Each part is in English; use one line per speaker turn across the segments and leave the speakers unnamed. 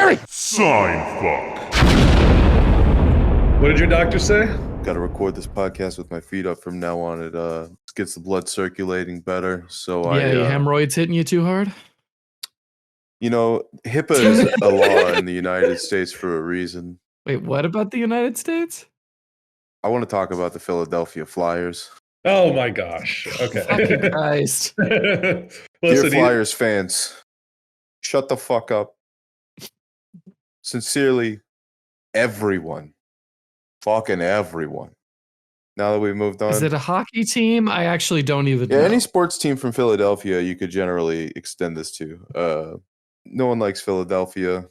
Gary!
Seinfuck.
What did your doctor say?
Got to record this podcast with my feet up from now on. It gets the blood circulating better. So
Your hemorrhoids hitting you too hard?
You know, HIPAA is a law in the United States for a reason.
Wait, what about the United States?
I want to talk about the Philadelphia Flyers.
Oh my gosh. Okay.
Fucking Christ.
Dear Flyers fans, shut the fuck up. Sincerely, everyone. Fucking everyone. Now that we've moved on.
Is it a hockey team? I actually don't even know.
Any sports team from Philadelphia you could generally extend this to. No one likes Philadelphia,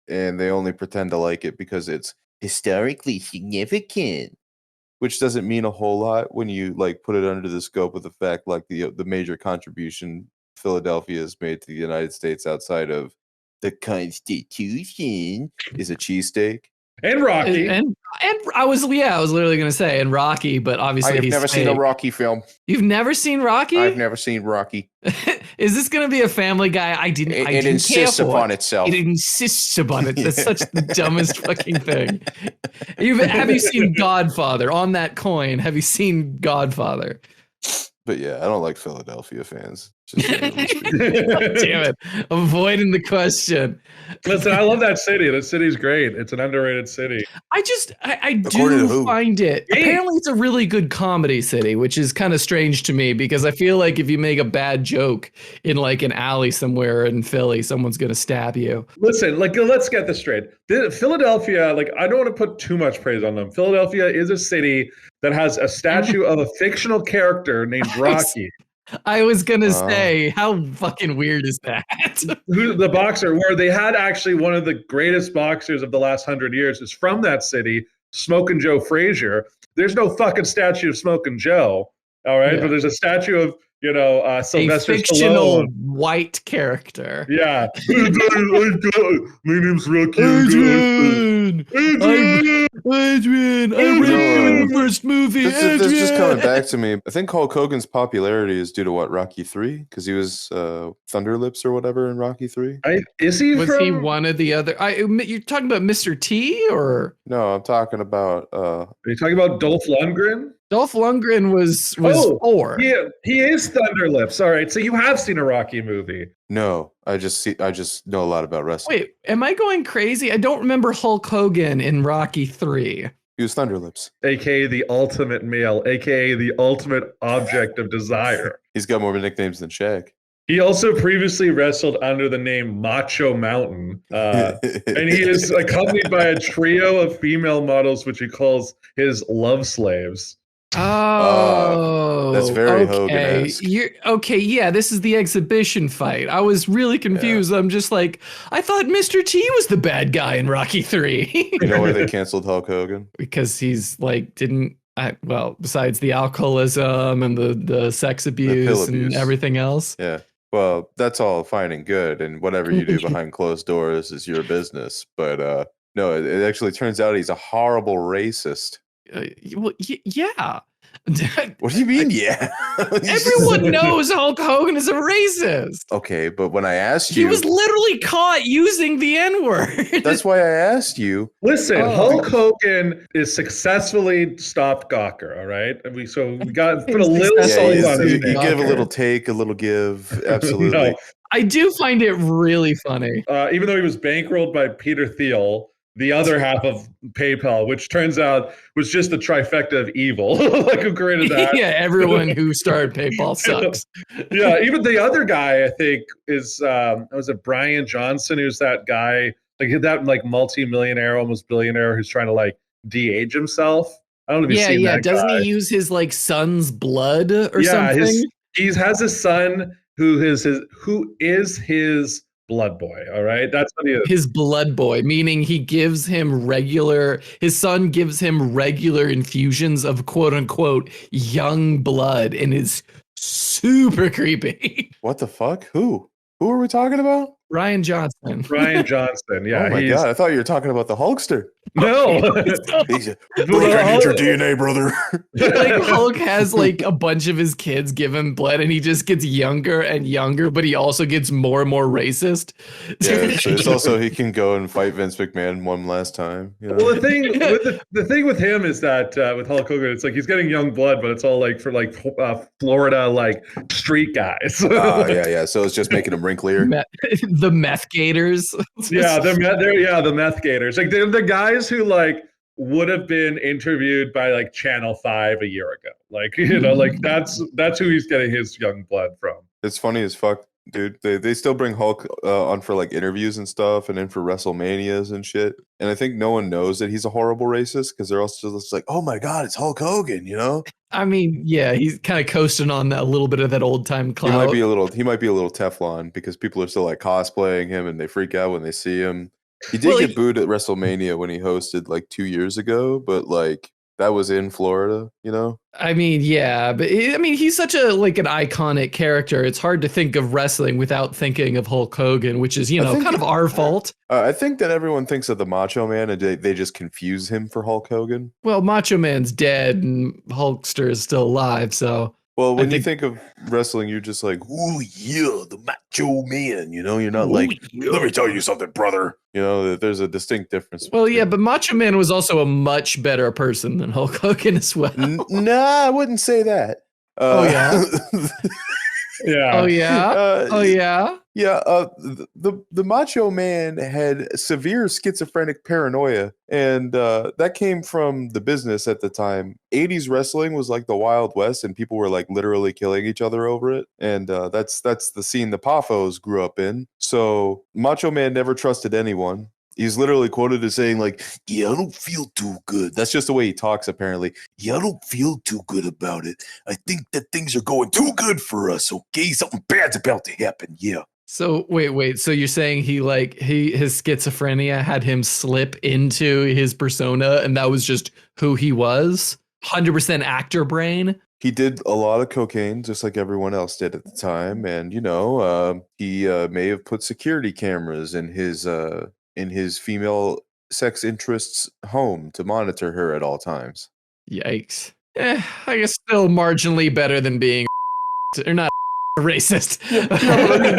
and they only pretend to like it because it's historically significant, which doesn't mean a whole lot when you like put it under the scope of the fact like the major contribution Philadelphia has made to the United States outside of the Constitution is a cheesesteak.
And Rocky.
And I was literally going to say, and Rocky, but obviously
I've never seen a Rocky film.
You've never seen Rocky?
I've never seen Rocky.
Is this going to be a Family Guy?
It insists upon itself.
It insists upon it. That's such the dumbest fucking thing. Have you seen Godfather? On that coin, have you seen Godfather?
But yeah, I don't like Philadelphia fans. Just
Damn it. Avoiding the question.
Listen, I love that city. The city's great. It's an underrated city.
I do find it. Apparently, it's a really good comedy city, which is kind of strange to me because I feel like if you make a bad joke in like an alley somewhere in Philly, someone's going to stab you.
Listen, like, let's get this straight. Philadelphia, like, I don't want to put too much praise on them. Philadelphia is a city that has a statue of a fictional character named Rocky.
I was going to say, how fucking weird is that?
The boxer, where they had actually one of the greatest boxers of the last 100 years is from that city, Smokin' Joe Frazier. There's no fucking statue of Smokin' Joe, all right? Yeah. But there's a statue of, Sylvester
Stallone. A fictional
Stallone.
White character.
Yeah. My name's Rocky.
Adrian, I read your first movie.
This is just coming back to me. I think Hulk Hogan's popularity is due to what, Rocky 3? Because he was Thunder Lips or whatever in Rocky 3.
Was he
one of the other? You're talking about Mr. T or?
No, I'm talking about.
Are you talking about Dolph Lundgren?
Dolph Lundgren was 4.
Yeah, he is Thunder Lips. All right, so you have seen a Rocky movie.
No, I just know a lot about wrestling.
Wait, am I going crazy? I don't remember Hulk Hogan in Rocky 3.
He was Thunder Lips.
AKA the ultimate male, AKA the ultimate object of desire.
He's got more nicknames than Shaq.
He also previously wrestled under the name Macho Mountain. And he is accompanied by a trio of female models, which he calls his love slaves.
Oh,
that's very Hogan-esque.
Yeah, this is the exhibition fight. I was really confused. Yeah. I'm just like, I thought Mr. T was the bad guy in Rocky 3.
You know why they canceled Hulk Hogan?
Because he's like, besides the alcoholism and the sex abuse and everything else.
Yeah. Well, that's all fine and good. And whatever you do behind closed doors is your business. But no, it actually turns out he's a horrible racist.
Yeah.
What do you mean, yeah?
Everyone knows Hulk Hogan is a racist.
Okay, but when I asked you...
He was literally caught using the N-word.
That's why I asked you.
Listen, Hulk Hogan is successfully stopped Gawker, all right? We got to put a little salt on it.
You give a little take, a little give. Absolutely.
No.
I do find it really funny.
Even though he was bankrolled by Peter Thiel, the other half of PayPal, which turns out was just the trifecta of evil. Like, who created that?
Yeah, everyone who started PayPal sucks.
Yeah, even the other guy, I think, is was it Brian Johnson, who's that guy, like multi-millionaire, almost billionaire, who's trying to like de-age himself. I don't know if you've seen that
Doesn't
guy.
he use his like son's blood or something?
He has a son who is his blood boy, all right? That's what he is.
His blood boy, meaning his son gives him regular infusions of quote unquote young blood and is super creepy.
What the fuck? Who are we talking about?
Ryan Johnson.
Ryan Johnson. Yeah.
Oh my God. I thought you were talking about the Hulkster.
No.
He's Blake, I need your DNA, brother.
Like Hulk has like a bunch of his kids give him blood and he just gets younger and younger, but he also gets more and more racist.
Yeah, so it's also he can go and fight Vince McMahon one last time. You know?
Well, the thing with him is that with Hulk Hogan, it's like he's getting young blood, but it's all like for like Florida like street guys.
Yeah. So it's just making him wrinklier.
The meth gators.
Yeah, they're the meth gators. Like they're the guys who like would have been interviewed by like Channel 5 a year ago. Like, you know, like that's who he's getting his young blood from. It's
funny as fuck, dude. They still bring Hulk on for like interviews and stuff and then for WrestleManias and shit. And I think no one knows that he's a horrible racist because they're also just like, oh my God, it's Hulk Hogan, you know?
I mean, yeah, he's kind of coasting on that, a little bit of that old time clout.
He might be a little Teflon because people are still like cosplaying him and they freak out when they see him. He did get booed at WrestleMania when he hosted like 2 years ago, but like that was in Florida, you know?
I mean, yeah, but he's such a like an iconic character. It's hard to think of wrestling without thinking of Hulk Hogan, which is, kind of our fault.
I think that everyone thinks of the Macho Man and they just confuse him for Hulk Hogan.
Well, Macho Man's dead and Hulkster is still alive, so...
Well, when you think of wrestling, you're just like, "Ooh, yeah, the Macho Man." You know, you're not let me tell you something, brother. You know, there's a distinct difference.
Well, yeah, but Macho Man was also a much better person than Hulk Hogan as well.
Nah, I wouldn't say that.
Oh yeah.
Yeah.
Oh yeah.
Yeah. The Macho Man had severe schizophrenic paranoia, and that came from the business at the time. 80s wrestling was like the Wild West, and people were like literally killing each other over it. And that's the scene the Poffos grew up in. So Macho Man never trusted anyone. He's literally quoted as saying, like, yeah, I don't feel too good. That's just the way he talks, apparently. Yeah, I don't feel too good about it. I think that things are going too good for us, okay? Something bad's about to happen, yeah.
So, wait. So you're saying his schizophrenia had him slip into his persona, and that was just who he was? 100% actor brain?
He did a lot of cocaine, just like everyone else did at the time. And, he may have put security cameras in his female sex interest's home to monitor her at all times.
Yikes. I guess still marginally better than being or not racist. Yeah, but I mean,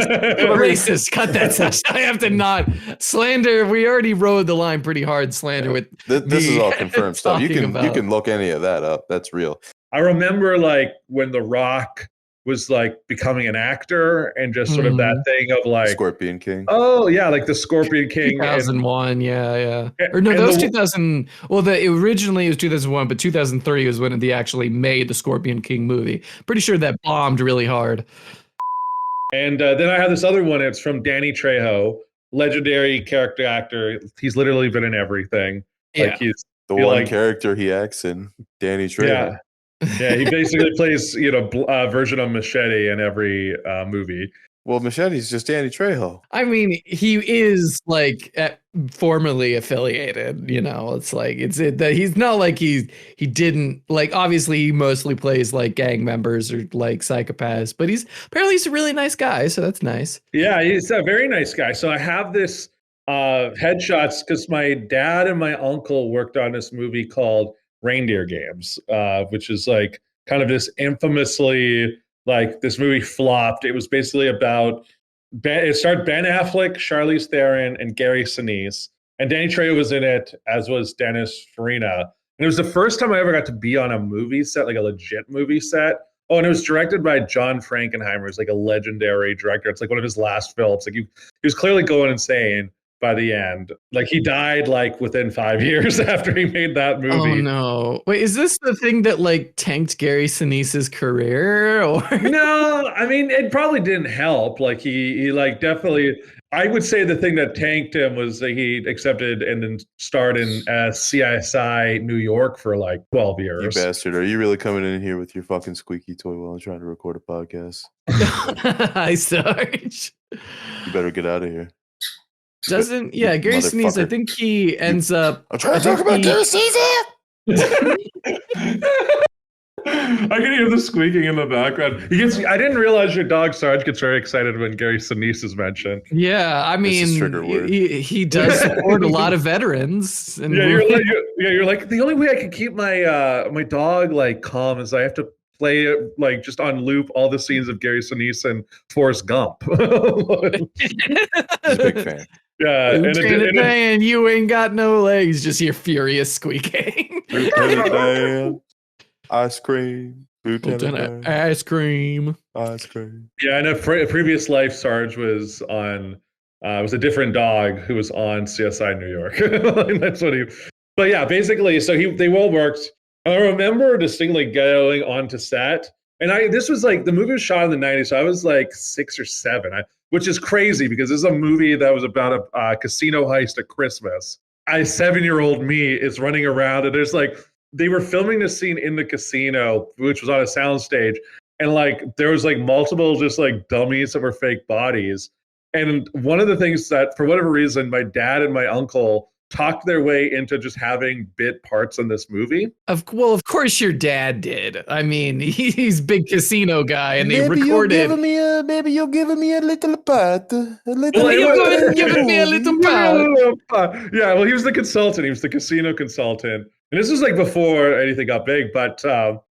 racist. Cut that stuff. I have to not slander. We already rode the line pretty hard. Slander with
this is all confirmed stuff. You can look any of that up. That's real.
I remember like when The Rock was like becoming an actor and just sort of that thing of like
Scorpion King.
Oh yeah, like the Scorpion King.
2001, yeah. Or no, that was 2000. Well, originally it was 2001, but 2003 was when they actually made the Scorpion King movie. Pretty sure that bombed really hard.
And then I have this other one. It's from Danny Trejo, legendary character actor. He's literally been in everything.
Yeah.
Like he's
the one character he acts in, Danny Trejo.
Yeah. Yeah, he basically plays, a version of Machete in every movie.
Well, Machete's just Danny Trejo.
I mean, he is like formerly affiliated. It's like that he's not like he didn't like. Obviously, he mostly plays like gang members or like psychopaths, but he's a really nice guy, so that's nice.
Yeah, he's a very nice guy. So I have this headshots because my dad and my uncle worked on this movie called Reindeer Games, which is like kind of this infamously like this movie flopped. It was basically about it started Ben Affleck, Charlize Theron, and Gary Sinise, and Danny Trejo was in it, as was Dennis Farina. And it was the first time I ever got to be on a movie set, like a legit movie set. Oh, and it was directed by John Frankenheimer. It's like a legendary director. It's like one of his last films. Like he was clearly going insane by the end. Like he died like within 5 years after he made that movie.
Oh no. Wait, is this the thing that like tanked Gary Sinise's career or
No, I mean it probably didn't help. Like he like definitely I would say the thing that tanked him was that he accepted and then starred in CSI New York for like 12 years.
You bastard. Are you really coming in here with your fucking squeaky toy while I'm trying to record a podcast?
Hi, Sarge.
You better get out of here.
Gary Sinise, I think he ends up.
I'm trying to talk about Gary Sinise.
I can hear the squeaking in the background. I didn't realize your dog Sarge gets very excited when Gary Sinise is mentioned.
Yeah, I mean, he does support a lot of veterans. And
yeah, you're like the only way I can keep my my dog like calm is I have to play it like just on loop all the scenes of Gary Sinise and Forrest Gump.
He's a big fan.
Yeah,
and you ain't got no legs, just your furious squeaking.
Lieutenant Dan, ice cream.
Lieutenant ice cream.
Ice cream.
Yeah, in a previous life, Sarge was on. It was a different dog who was on CSI New York. That's what he. But yeah, basically, so they all worked. I remember distinctly going onto set, and this was like the movie was shot in the '90s, so I was like 6 or 7, which is crazy because this is a movie that was about a casino heist at Christmas. 7-year-old me is running around, and there's like they were filming the scene in the casino, which was on a soundstage, and like there was like multiple just like dummies that were fake bodies. And one of the things that, for whatever reason, my dad and my uncle talked their way into just having bit parts in this movie.
Of course your dad did. I mean, he's a big casino guy, and they recorded.
Maybe you're giving me a little part.
Giving me a little part.
Yeah, well, he was the consultant. He was the casino consultant. And this was like before anything got big. But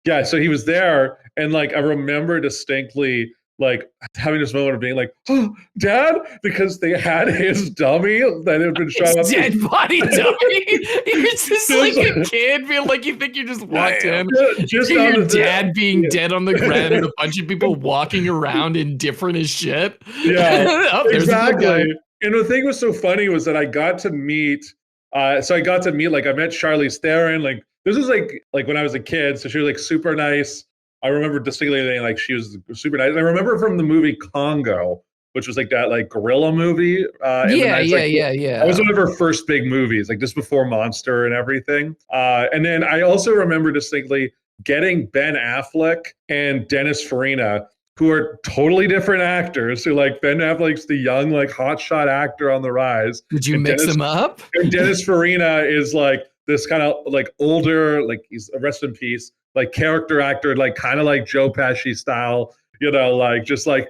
yeah, so he was there. And like, I remember distinctly like having this moment of being like, oh, Dad, because they had his dummy that had been shot up.
Dead body dummy. You're just like a kid, being like you think you just walked in. Just your dad being dead on the ground and a bunch of people walking around indifferent as shit.
Yeah, exactly. And the thing was so funny was that I got to meet. I met Charlize Theron. Like this was like when I was a kid, so she was like super nice. I remember distinctly thinking like she was super nice. And I remember from the movie Congo, which was like that like gorilla movie.
Yeah.
That was one of her first big movies, like just before Monster and everything. And then I also remember distinctly getting Ben Affleck and Dennis Farina, who are totally different actors. Who like Ben Affleck's the young like hotshot actor on the rise.
Did you mix them up?
And Dennis Farina is like this kind of like older, like he's rest in peace, like character actor, like kind of like Joe Pesci style, like just like,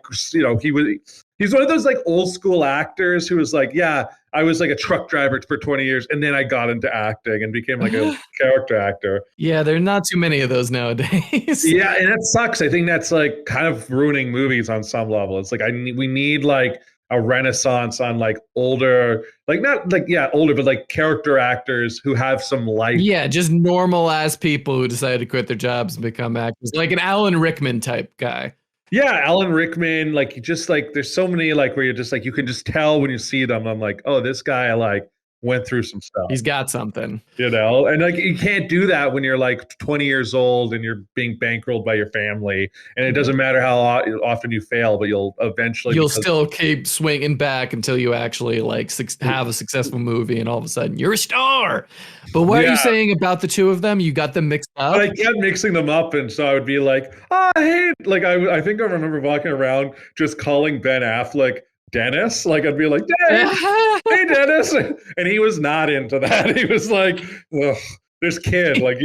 he's one of those like old school actors who was like, yeah, I was like a truck driver for 20 years. And then I got into acting and became like a character actor.
Yeah. There are not too many of those nowadays.
Yeah. And that sucks. I think that's like kind of ruining movies on some level. It's like, we need like a renaissance on like older, like not like, yeah, older, but like character actors who have some life.
Yeah, just normal ass people who decided to quit their jobs and become actors, like an Alan Rickman type guy.
Yeah, Alan Rickman, like just like there's so many like where you're just like you can just tell when you see them. I'm like, oh, this guy like went through some stuff.
He's got something,
and like you can't do that when you're like 20 years old and you're being bankrolled by your family, and it doesn't matter how often you fail, but you'll still keep
swinging back until you actually like have a successful movie, and all of a sudden you're a star. But what are you saying about the two of them? You got them mixed up?
But I kept mixing them up, and so I would be like, oh, hey, like I think I remember walking around just calling Ben Affleck Dennis. Like I'd be like, hey Dennis, and he was not into that. He was like, this kid, like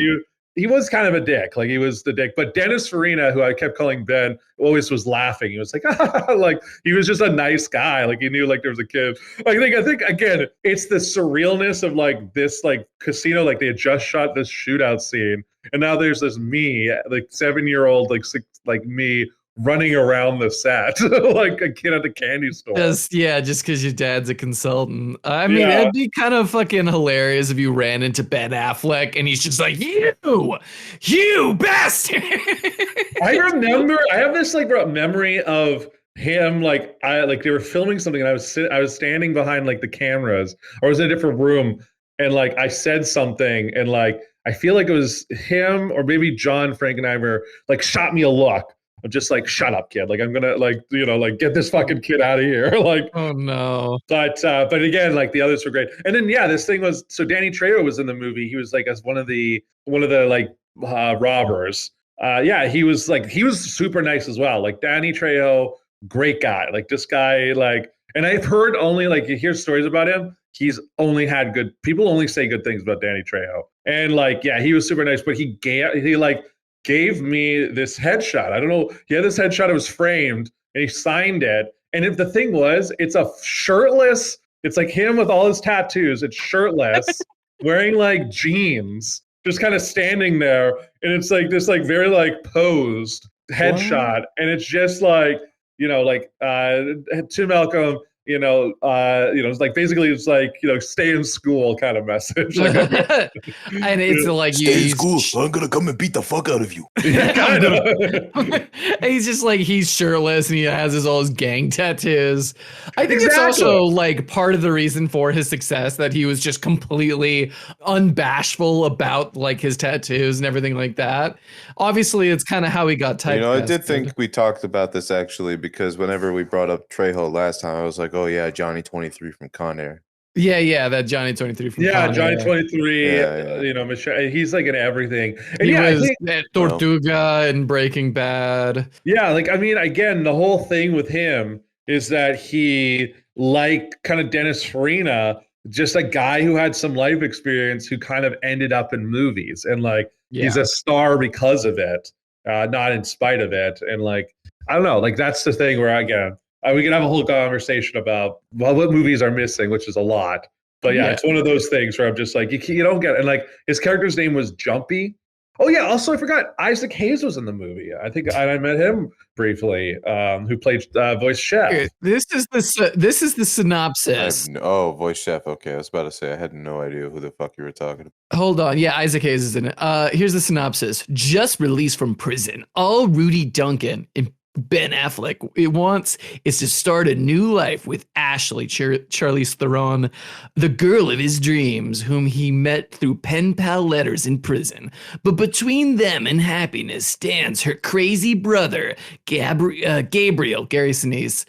he was kind of a dick. Like he was the dick. But Dennis Farina, who I kept calling Ben, always was laughing. He was like, like he was just a nice guy. Like he knew like there was a kid. Like I think again, it's the surrealness of like this like casino. Like they had just shot this shootout scene, and now there's this me, like 7-year-old, like me, running around the set like a kid at the candy store. Just
because your dad's a consultant. I mean, it'd be kind of fucking hilarious if you ran into Ben Affleck and he's just like, you bastard.
I have this like memory of him, like they were filming something and I was standing behind like the cameras, or I was in a different room, and like I said something, and like I feel like it was him or maybe John Frankenheimer like shot me a look. I'm just like, shut up, kid. Like, I'm going to like get this fucking kid out of here. Like,
oh no.
But again, like the others were great. And then, this thing was, so Danny Trejo was in the movie. He was like, as one of the like robbers. He was super nice as well. Like Danny Trejo, great guy. Like this guy, like, and I've heard only like, you hear stories about him. He's only had people only say good things about Danny Trejo. And like, he was super nice, but he like, gave me this headshot. I don't know. He had this headshot. It was framed, and he signed it. And if the thing was, it's a shirtless. It's like him with all his tattoos. It's shirtless, wearing like jeans, just kind of standing there, and it's like this like very like posed headshot, and it's just like like to Malcolm. It's like basically it's like stay in school kind of message. Like,
and it's like
stay in school. So I'm gonna come and beat the fuck out of you.
Kind of.
He's just like he's shirtless and he has all his gang tattoos. I think it's also like part of the reason for his success that he was just completely unbashful about like his tattoos and everything like that. Obviously, it's kind of how he got typecast.
I did think we talked about this actually because whenever we brought up Trejo last time, I was like, oh yeah, Johnny 23 from Con Air.
Yeah, that Johnny 23 from Con Air.
Johnny 23. Michelle, he's like in everything. And
he was at Tortuga and Breaking Bad.
Yeah, like I mean, again, the whole thing with him is that he, like kind of Dennis Farina, just a guy who had some life experience who kind of ended up in movies, and like he's a star because of it, not in spite of it. And like I don't know, like that's the thing where again. We can have a whole conversation about what movies are missing, which is a lot. But yeah, it's one of those things where I'm just like, you don't get it. And like his character's name was Jumpy. Oh yeah, also I forgot Isaac Hayes was in the movie. I think I met him briefly, who played voice Chef.
This is the synopsis.
Voice Chef. Okay, I was about to say I had no idea who the fuck you were talking about.
Hold on. Yeah, Isaac Hayes is in it. Here's the synopsis. Just released from prison, all Rudy Duncan in Ben Affleck wants is to start a new life with Ashley, Charlize Theron, the girl of his dreams, whom he met through pen pal letters in prison. But between them and happiness stands her crazy brother, Gabriel, Gary Sinise,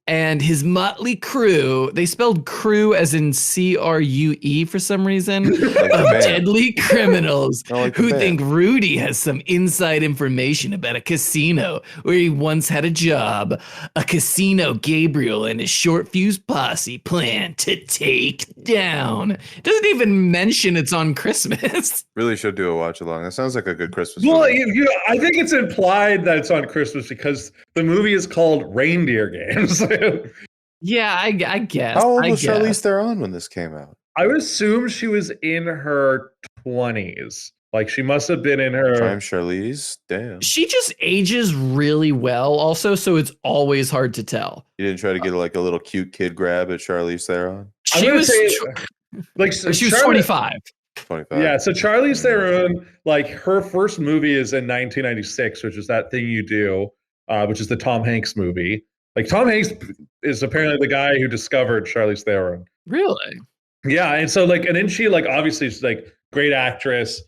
and his motley crew. They spelled crew as in CRUE for some reason. Like of deadly criminals who think Rudy has some inside information about a casino where he once had a job. A casino Gabriel and his short fuse posse plan to take down. Doesn't even mention it's on Christmas.
Really should do a watch along. That sounds like a good Christmas
movie. I think it's implied that it's on Christmas because the movie is called Reindeer Games.
Yeah, I guess.
How old was Charlize Theron when this came out?
I would assume she was in her 20s. Like she must have been in her
prime. Charlize, damn.
She just ages really well, also, so it's always hard to tell.
You didn't try to get like a little cute kid grab at Charlize Theron?
She was 25.
25.
Yeah, so Charlize Theron, like her first movie is in 1996, which is That Thing You Do, which is the Tom Hanks movie. Like Tom Hanks is apparently the guy who discovered Charlize Theron.
Really?
Yeah, and so like, and then she like obviously she's like great actress,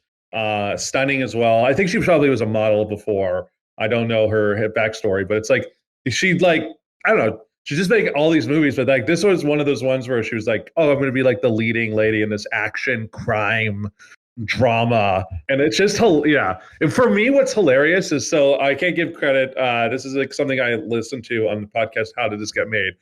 stunning as well. I think she probably was a model before. I don't know her backstory, but it's like she like I don't know. She's just making all these movies, but like this was one of those ones where she was like, "Oh, I'm going to be like the leading lady in this action crime drama," and it's just yeah. And for me, what's hilarious is so I can't give credit. This is like something I listened to on the podcast. How did this get made?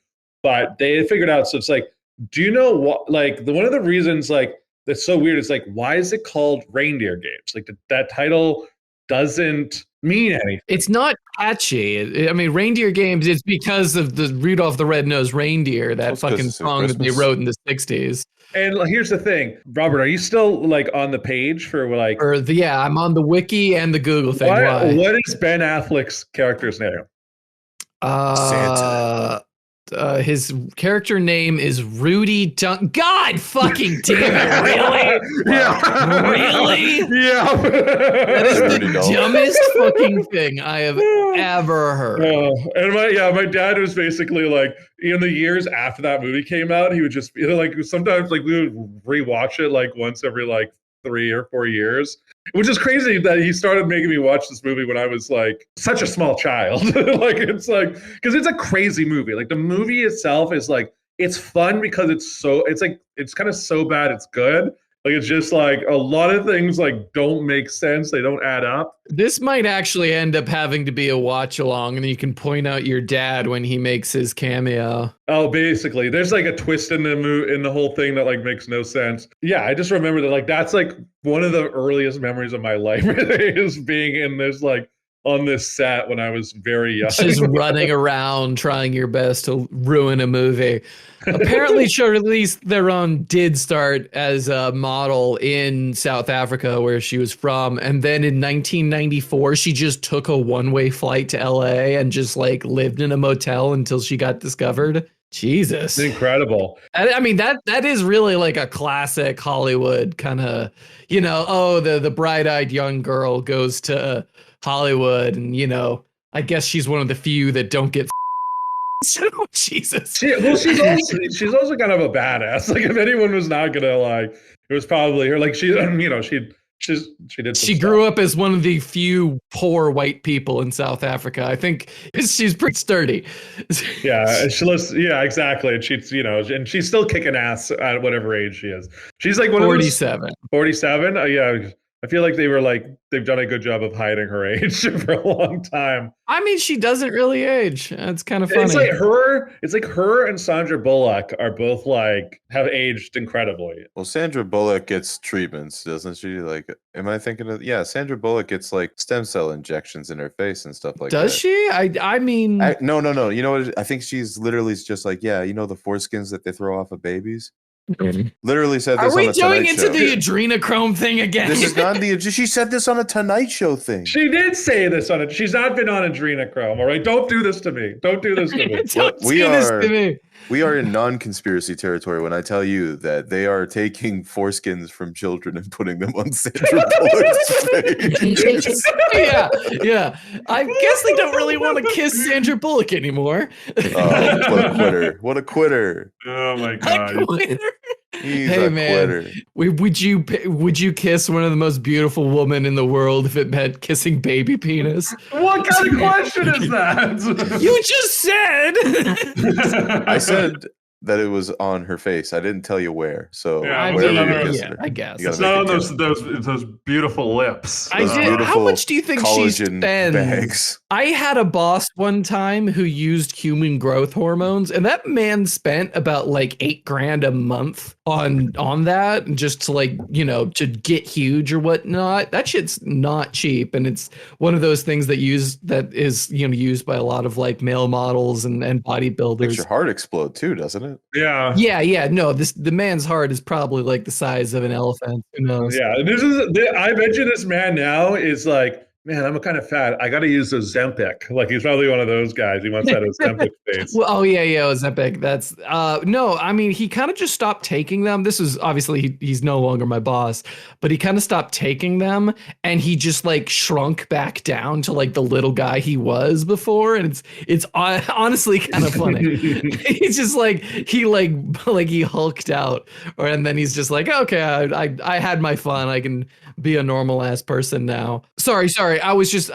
But they figured out. So it's like, do you know what? Like one of the reasons like that's so weird is like, why is it called Reindeer Games? Like that title doesn't mean anything.
It's not catchy. I mean, Reindeer Games, it's because of the Rudolph the Red-Nosed Reindeer, that fucking song that they wrote in the 60s.
And here's the thing, Robert, are you still like on the page for like...
Yeah, I'm on the wiki and the Google thing.
What is Ben Affleck's character's name?
Santa.
His character name is Rudy God fucking damn it, really?
Yeah.
Really?
Yeah.
That is the dumbest fucking thing I have ever heard.
And my dad was basically like, in the years after that movie came out, he would just like sometimes like we would rewatch it like once every like 3 or 4 years, which is crazy that he started making me watch this movie when I was like such a small child. Like it's like because it's a crazy movie. Like the movie itself is like it's fun because it's like it's kind of so bad it's good. Like, it's just like a lot of things like don't make sense. They don't add up.
This might actually end up having to be a watch along, and you can point out your dad when he makes his cameo.
Oh, basically, there's like a twist in the whole thing that like makes no sense. Yeah, I just remember that like that's like one of the earliest memories of my life is being in this like on this set when I was very young.
Just running around trying your best to ruin a movie. Apparently, Charlize Theron did start as a model in South Africa, where she was from. And then in 1994, she just took a one-way flight to LA and just like lived in a motel until she got discovered. Jesus.
Incredible.
I mean, that is really like a classic Hollywood kind of, you know, oh, the bright-eyed young girl goes to Hollywood, and you know, I guess she's one of the few that don't get. Oh, Jesus.
She's also kind of a badass. Like, if anyone was not gonna like, it was probably her. Like, she, you know, she did.
She grew up as one of the few poor white people in South Africa. I think she's pretty sturdy.
Yeah, yeah, exactly. And she's, you know, and she's still kicking ass at whatever age she is. She's like
47.
47. Yeah. I feel like they've done a good job of hiding her age for a long time.
I mean, she doesn't really age. It's kind of funny.
It's like her and Sandra Bullock are both like have aged incredibly.
Well, Sandra Bullock gets treatments, doesn't she? Like, am I thinking of? Yeah, Sandra Bullock gets like stem cell injections in her face and stuff like that.
Does she? I mean,
no. You know what? I think she's literally just like, yeah, you know the foreskins that they throw off of babies. Literally said this. Are we
going into the adrenochrome thing again?
This is not the. She said this on a Tonight Show thing.
She did say this on it. She's not been on adrenochrome. All right, don't do this to me. Don't do this to me.
We are in non-conspiracy territory when I tell you that they are taking foreskins from children and putting them on Sandra Bullock's face.
Yeah. I guess they don't really want to kiss Sandra Bullock anymore.
Oh, what a quitter.
Oh my God.
He's a quitter.
Would you kiss one of the most beautiful women in the world if it meant kissing baby penis?
What kind of question is that?
You just said.
I said that it was on her face. I didn't tell you where. So
I guess
it's not on those beautiful lips.
How much do you think she spends?
Bags.
I had a boss one time who used human growth hormones, and that man spent about like $8,000 a month on that, just to like, you know, to get huge or whatnot. That shit's not cheap, and it's one of those things that is used by a lot of like male models and bodybuilders.
Makes your heart explode too, doesn't it?
Yeah.
No, the man's heart is probably like the size of an elephant. Who knows?
Yeah, I bet you this man now is like, man, I'm kind of fat. I got to use Ozempic. Like, he's probably one of those guys. He wants that Ozempic face.
Well, Ozempic. That's no. I mean, he kind of just stopped taking them. This is obviously he's no longer my boss, but he kind of stopped taking them, and he just like shrunk back down to like the little guy he was before. And it's honestly kind of funny. He's just like he hulked out, and then he's just like, okay, I had my fun. I can be a normal ass person now. Sorry. I was just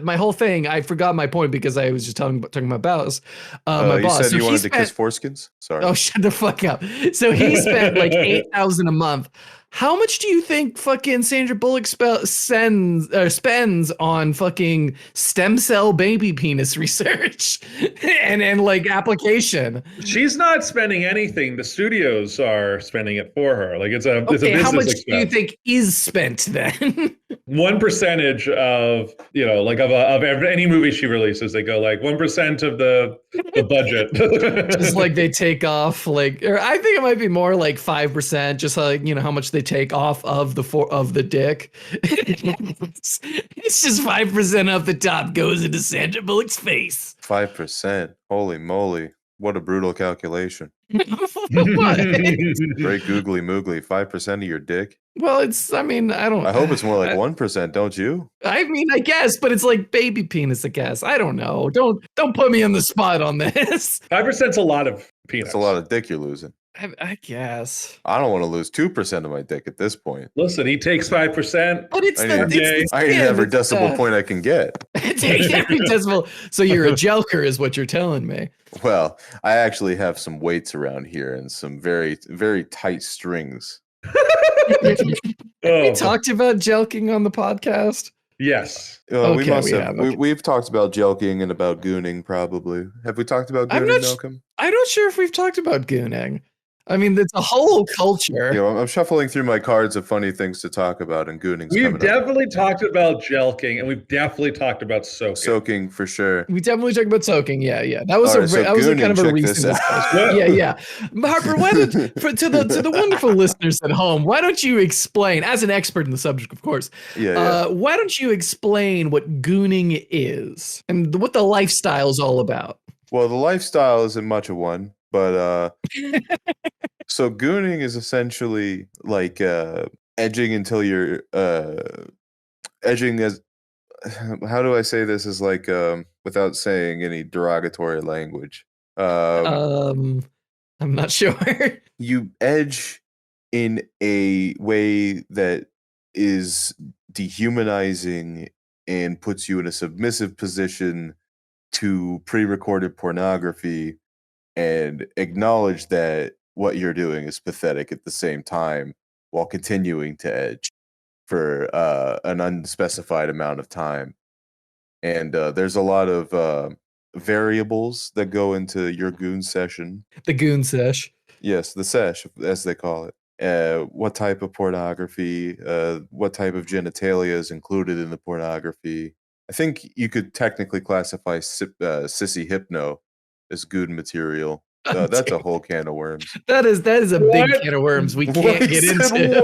my whole thing. I forgot my point because I was just talking about boss. My boss.
You said you wanted to kiss foreskins. Sorry.
Oh, shut the fuck up. So he spent like $8,000 a month. How much do you think fucking Sandra Bullock spends on fucking stem cell baby penis research and like application?
She's not spending anything. The studios are spending it for her. Like it's a business
how much
expense.
do you think is spent then?
1% of of any movie she releases, they go like 1% of the budget.
Just like they take off or I think it might be more like 5%, just like, you know, how much they take off of the dick. It's just 5% off the top goes into Sandra Bullock's face.
5%. Holy moly. What a brutal calculation.
What?
Great googly moogly. 5% of your dick?
Well, I hope
it's more like 1%, don't you?
I mean, I guess, but it's like baby penis, I guess. I don't know. Don't put me on the spot on this.
5%'s a lot of penis.
It's a lot of dick you're losing.
I guess.
I don't want to lose 2% of my dick at this point.
Listen, he takes 5%.
But it's
I need every decimal point I can get.
Take every decimal. So you're a joker is what you're telling me.
Well, I actually have some weights around here and some very, very tight strings.
We talked about jelking on the podcast.
Yes.
We must have. We've talked about jelking and about gooning, probably. Have we talked about gooning, Malcolm?
I'm not sure if we've talked about gooning. I mean, it's a whole culture.
I'm shuffling through my cards of funny things to talk about, and gooning's
We've definitely talked about jelking, and we've definitely talked about soaking.
Soaking, for sure.
We definitely talked about soaking. Yeah. That was kind of a recent discussion. Yeah. Harper, why to the wonderful listeners at home, why don't you explain, as an expert in the subject, of course, why don't you explain what gooning is and what the lifestyle is all about?
Well, the lifestyle isn't much of one. But so gooning is essentially like edging until you're edging as, how do I say this, is like without saying any derogatory language.
I'm not sure.
You edge in a way that is dehumanizing and puts you in a submissive position to pre-recorded pornography, and acknowledge that what you're doing is pathetic at the same time, while continuing to edge for an unspecified amount of time. And there's a lot of variables that go into your goon session.
The goon sesh.
Yes, the sesh, as they call it. What type of pornography, what type of genitalia is included in the pornography. I think you could technically classify Sissy Hypno as good material. That's a whole can of worms.
That is a big can of worms we can't get into.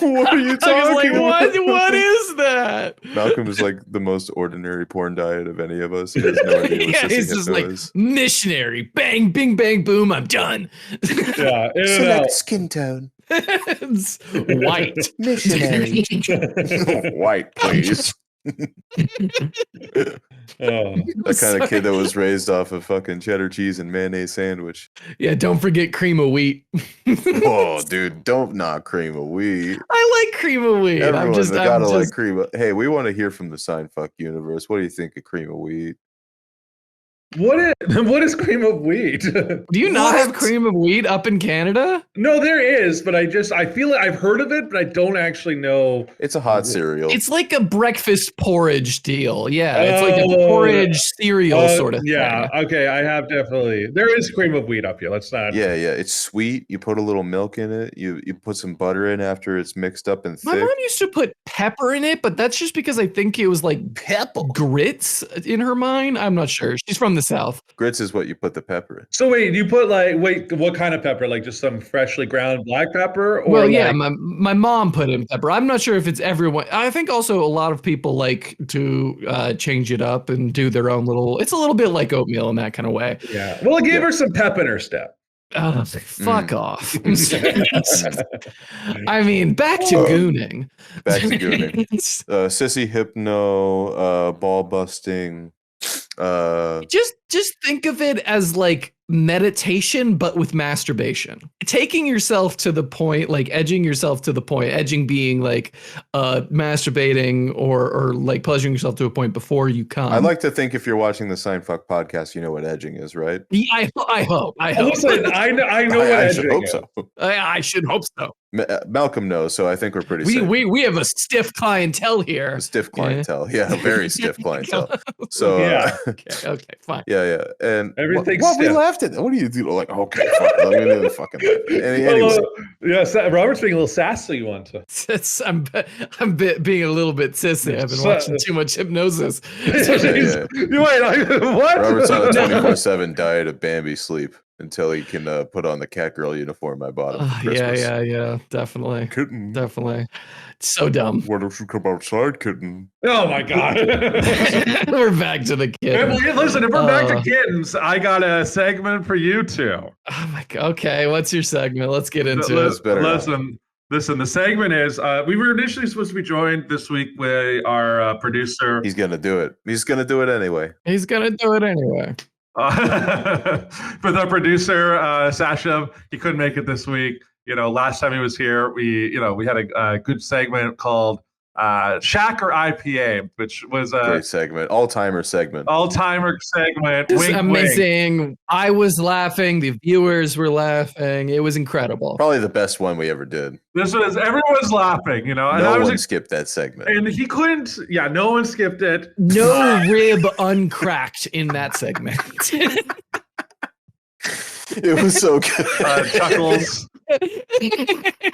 What are you talking about?
What is that?
Malcolm is like the most ordinary porn diet of any of us. He has no idea what
he's just like missionary. Bang, bing, bang, boom. I'm done.
Yeah,
select skin tone.
It's white.
Missionary. White, please.
That
kind of kid that was raised off of fucking cheddar cheese and mayonnaise sandwich.
Yeah, don't forget cream of wheat.
Whoa, dude, don't knock cream of wheat.
I like cream of wheat.
Everyone gotta like cream of. Hey, we want to hear from the Seinfuck universe. What do you think of cream of wheat?
What is cream of wheat?
Do you not have cream of wheat up in Canada?
No, there is, but I feel like I've heard of it, but I don't actually know.
It's a hot cereal.
It's like a breakfast porridge deal. Yeah, it's like a porridge cereal sort of thing.
Yeah, okay, I have definitely. There is cream of wheat up here. Let's not.
Yeah, it's sweet. You put a little milk in it. You put some butter in after it's mixed up and thick.
My mom used to put pepper in it, but that's just because I think it was like pepper grits in her mind. I'm not sure. She's from the South.
Grits is what you put the pepper in.
So wait, you put what kind of pepper? Like just some freshly ground black pepper? Or
well, yeah, my mom put in pepper. I'm not sure if it's everyone. I think also a lot of people like to change it up and do their own little. It's a little bit like oatmeal in that kind of way.
Yeah. Well, it gave her some pep in her step.
Fuck off. I mean, back to gooning.
Sissy Hypno, ball busting.
Just think of it as like meditation, but with masturbation. Taking yourself to the point, like edging yourself to the point, edging being like masturbating or like pleasuring yourself to a point before you come.
I like to think if you're watching the Seinfuck podcast, you know what edging is, right?
Yeah, I hope.
Listen, I know what edging is.
So.
I should hope so.
Malcolm knows, so I think we're pretty safe.
We have a stiff clientele here.
A stiff clientele. Yeah, very stiff clientele. So
yeah. Okay, fine.
Yeah. And
everything's
we laughed at that. What do you do? Like, okay, fuck, let me do the fucking laugh. Anyway.
Yeah, Robert's being a little sassy. You want to?
I'm being a little bit sissy. I've been watching too much hypnosis.
Yeah. What?
Robert's on a 24/7 diet of Bambi sleep until he can put on the cat girl uniform I bought him for Christmas.
Yeah, definitely.
Kitten.
Definitely. It's so dumb.
Why don't you come outside, kitten?
Oh my God.
We're back to the kittens.
Listen, if we're back to kittens, I got a segment for you two.
Oh my God. Okay, what's your segment? Let's get into it.
Listen, the segment is, we were initially supposed to be joined this week with our producer.
He's going to do it. He's going to do it anyway.
But the producer, Sasha, he couldn't make it this week. Last time he was here, we had a good segment called Shaq or IPA, which was a
great segment, all-timer segment.
Wink, amazing. Wink. I was laughing. The viewers were laughing. It was incredible.
Probably the best one we ever did.
Everyone's laughing, you know. And
no one skipped that segment.
And he couldn't. Yeah, no one skipped it.
No rib uncracked in that segment.
It was so good.
Chuckles.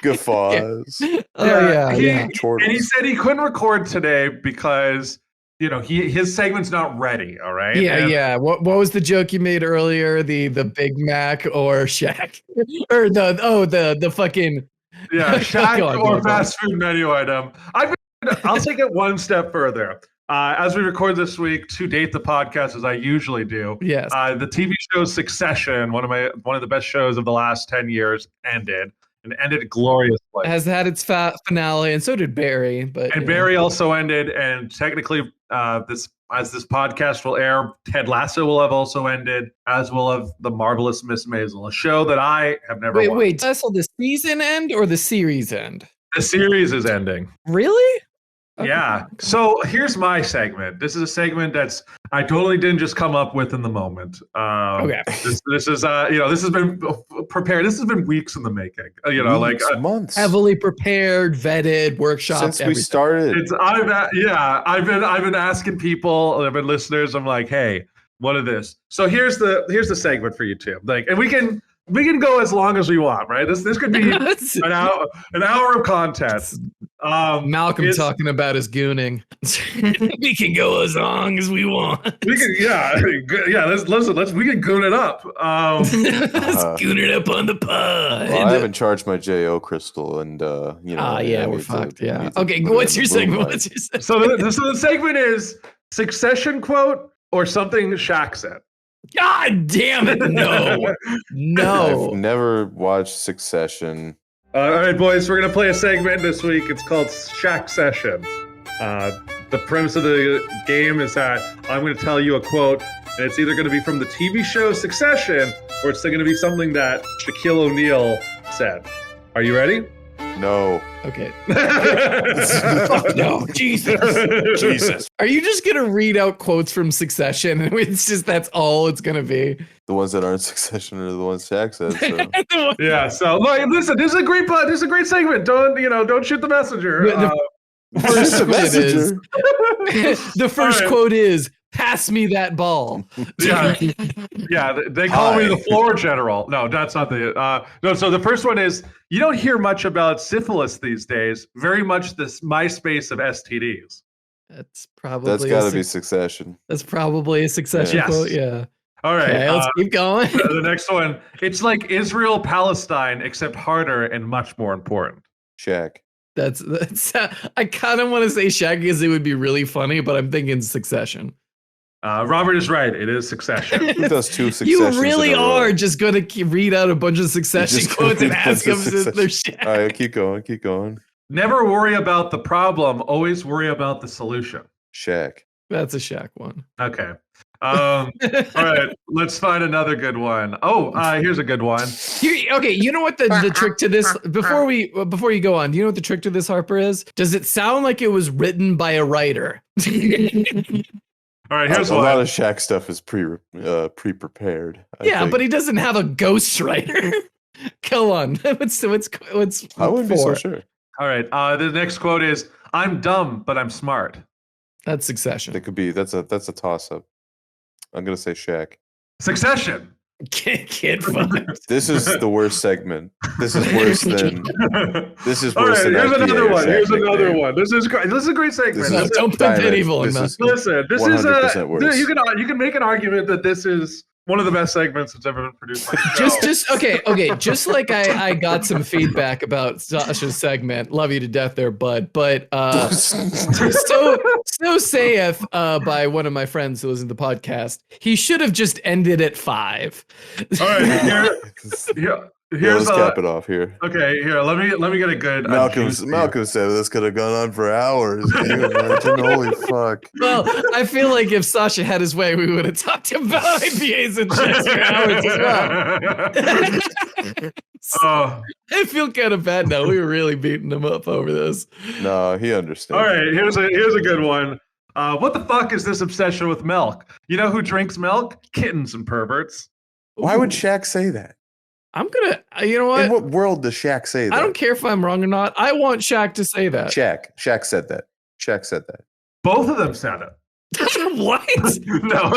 Guffaws.
Yeah.
And he said he couldn't record today because his segment's not ready. All right.
Yeah. What was the joke you made earlier? The Big Mac or Shaq or the fucking
Shaq or fast food menu item. I'll take it one step further. As we record this week to date the podcast as I usually do.
Yes.
The TV show Succession, one of the best shows of the last 10 years, ended gloriously.
Has had its finale, and so did Barry. But
Barry also ended, and technically, this podcast will air, Ted Lasso will have also ended, as will have The Marvelous Miss Maisel, a show that I have never watched.
Wait, Cecil, the season end or the series end?
The series is ending.
Really?
Okay. Yeah. So here's my segment. This is a segment that's I totally didn't just come up with in the moment.
Okay.
This is this has been prepared. This has been weeks in the making.
Months.
Heavily prepared, vetted, workshopped
since
everything.
We started.
I've been asking people. I've been listeners. I'm like, hey, what is this? So here's the segment for you two. And we can go as long as we want, right? This could be an hour of content.
Malcolm talking about his gooning. We can go as long as we want.
We can, let's we can goon it up.
Let's goon it up on the pod.
Well, I haven't charged my JO crystal, and
we're fucked. Okay, what's your segment?
So the segment is Succession quote or something Shaq said.
God damn it! No.
I've never watched Succession.
All right, boys, we're going to play a segment this week. It's called Shaq Session. The premise of the game is that I'm going to tell you a quote, and it's either going to be from the TV show Succession, or it's going to be something that Shaquille O'Neal said. Are you ready?
No.
Okay. Fuck no. Jesus. Are you just going to read out quotes from Succession? It's just that's all it's going to be.
The ones that aren't Succession are the ones Shaq said. So.
Yeah. So listen, this is a great segment. Don't shoot the messenger.
The first quote is, "Pass me that ball."
Yeah. They call me the floor general. No, that's not the. No. So the first one is, you don't hear much about syphilis these days. Very much this MySpace of STDs.
That's got
to be Succession.
That's probably a Succession quote. Yeah.
All right.
Okay, let's keep going.
The next one. It's like Israel Palestine, except harder and much more important.
Shaq.
That's I kind of want to say Shaq because it would be really funny, but I'm thinking Succession.
Robert is right. It is Succession.
Who does two Successions?
You really are just going to read out a bunch of Succession quotes and ask them if they're Shaq.
All right, keep going.
Never worry about the problem. Always worry about the solution.
Shaq.
That's a Shaq one.
Okay. All right. Let's find another good one. Oh, here's a good one.
Okay, you know what the trick to this? Before you go on, do you know what the trick to this, Harper, is? Does it sound like it was written by a writer?
All right, here's one.
A lot of Shaq stuff is pre-prepared.
Yeah, but he doesn't have a ghostwriter. Go on. What's
I wouldn't be so sure.
All right. The next quote is, "I'm dumb, but I'm smart."
That's Succession.
It could be. That's a toss-up. I'm gonna say Shaq.
Succession.
Kid fucked.
This is the worst segment. This is worse than. This is worse than.
Here's another one. Here's another one. This is great. This is a great segment.
Don't put that evil in that.
Listen, this is you can make an argument that this is one of the best segments that's ever been produced.
Okay. Just like I got some feedback about Sasha's segment. Love you to death there, bud. But so saith by one of my friends who listens to the podcast, he should have just ended at 5.
All right, Here's
let's cap it off here.
Okay, here. Let me get a good.
Malcolm said this could have gone on for hours. Can you imagine? Holy fuck!
Well, I feel like if Sasha had his way, we would have talked about IPAs and shit for hours as well.
Oh,
I feel kind of bad now. We were really beating him up over this.
No, he understands.
all right. Here's a good one. What the fuck is this obsession with milk? You know who drinks milk? Kittens and perverts.
Why would Shaq say that?
I'm gonna. You know what?
In what world does Shaq say that?
I don't care if I'm wrong or not. I want Shaq to say that.
Shaq said that. Shaq said that.
Both of them said it.
What?
No.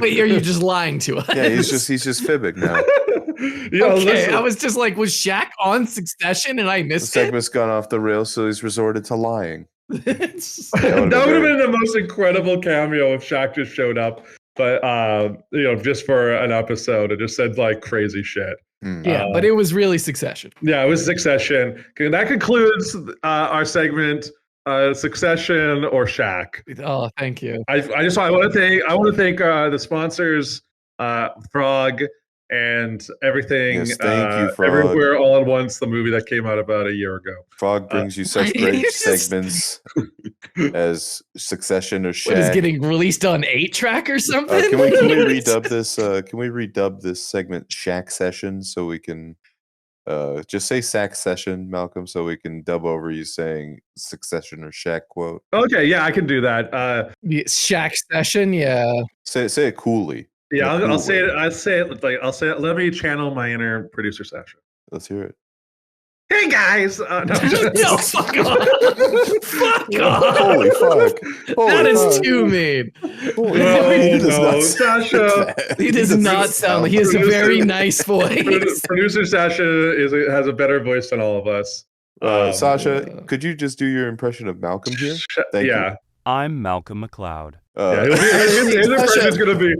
Wait, are you just lying to us?
Yeah, he's just fibbing now.
Okay, listen. I was just like, was Shaq on Succession and I missed
the segment's gone off the rails, so he's resorted to lying.
That would have been the most incredible cameo if Shaq just showed up, but just for an episode and just said like crazy shit.
Yeah, but it was really Succession.
Yeah, it was Succession. Okay, that concludes our segment. Succession or Shaq.
Oh, thank you.
I want to thank the sponsors, Frog and everything.
Yes, thank you, Frog.
Everywhere All at Once, the movie that came out about a year ago.
Frog brings you such great segments as Succession or Shaq.
What is getting released on 8-track or something?
Can we redub this? Can we redub this segment Shaq Session so we can just say Sack Session, Malcolm, so we can dub over you saying Succession or Shaq quote?
Okay, yeah, I can do that.
Shaq Session, yeah.
Say it coolly.
Yeah, I'll say it. I'll say it. Let me channel my inner producer Sasha.
Let's hear it.
Hey guys!
No, fuck off! Fuck off!
Holy fuck!
That is too mean.
Sasha.
He does not sound like he has a very nice voice.
Producer Sasha has a better voice than all of us.
Sasha, could you just do your impression of Malcolm here? Thank you.
I'm Malcolm McLeod.
His impression is going to be.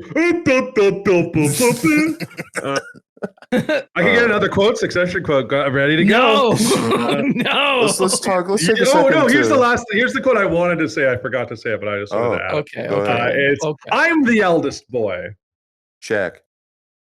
I can get another quote, Succession quote. Ready to go?
No.
Let's talk. Let's take a second.
No. Here's the quote I wanted to say. I forgot to say it, but I just wanted to add.
Okay.
I'm the eldest boy.
Shaq.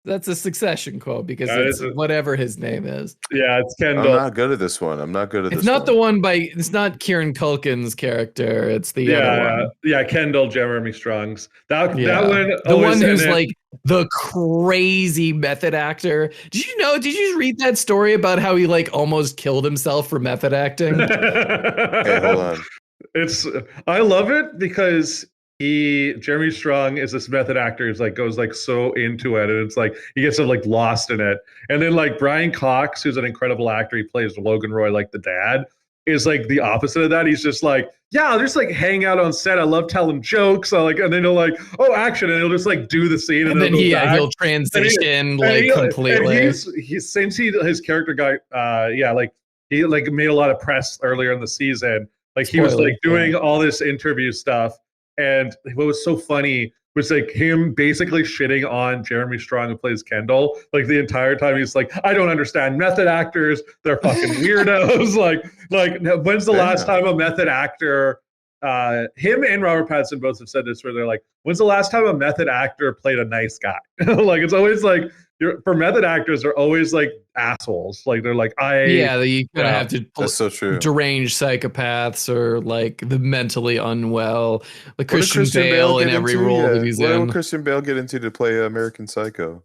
That's a Succession quote because it's whatever his name is.
Yeah, it's Kendall.
I'm not good at this one.
It's not the one by. It's not Kieran Culkin's character. It's the other one.
Yeah, Kendall, Jeremy Strong's. That one.
The one who's like the crazy method actor. Did you read that story about how he like almost killed himself for method acting?
Okay, hold on.
I love it because Jeremy Strong is this method actor who's like goes like so into it, and it's like he gets so like lost in it. And then like Brian Cox, who's an incredible actor, he plays Logan Roy, like the dad, is like the opposite of that. He's just like, yeah, I'll just like hang out on set. I love telling jokes. And then he'll like, oh, action, and he'll just like do the scene, and then
he'll transition completely.
And since his character got he like made a lot of press earlier in the season. Like he was like doing all this interview stuff. And what was so funny was like him basically shitting on Jeremy Strong, who plays Kendall. Like the entire time he's like, I don't understand method actors. They're fucking weirdos. like when's the last time a method actor, him and Robert Pattinson both have said this, where they're like, when's the last time a method actor played a nice guy? Like it's always like, for method actors, they're always like assholes. Like they're like, you kind of have to.
That's so true.
Deranged psychopaths or like the mentally unwell. Like Christian Bale in every role that he's in.
What will Christian Bale get into to play American Psycho?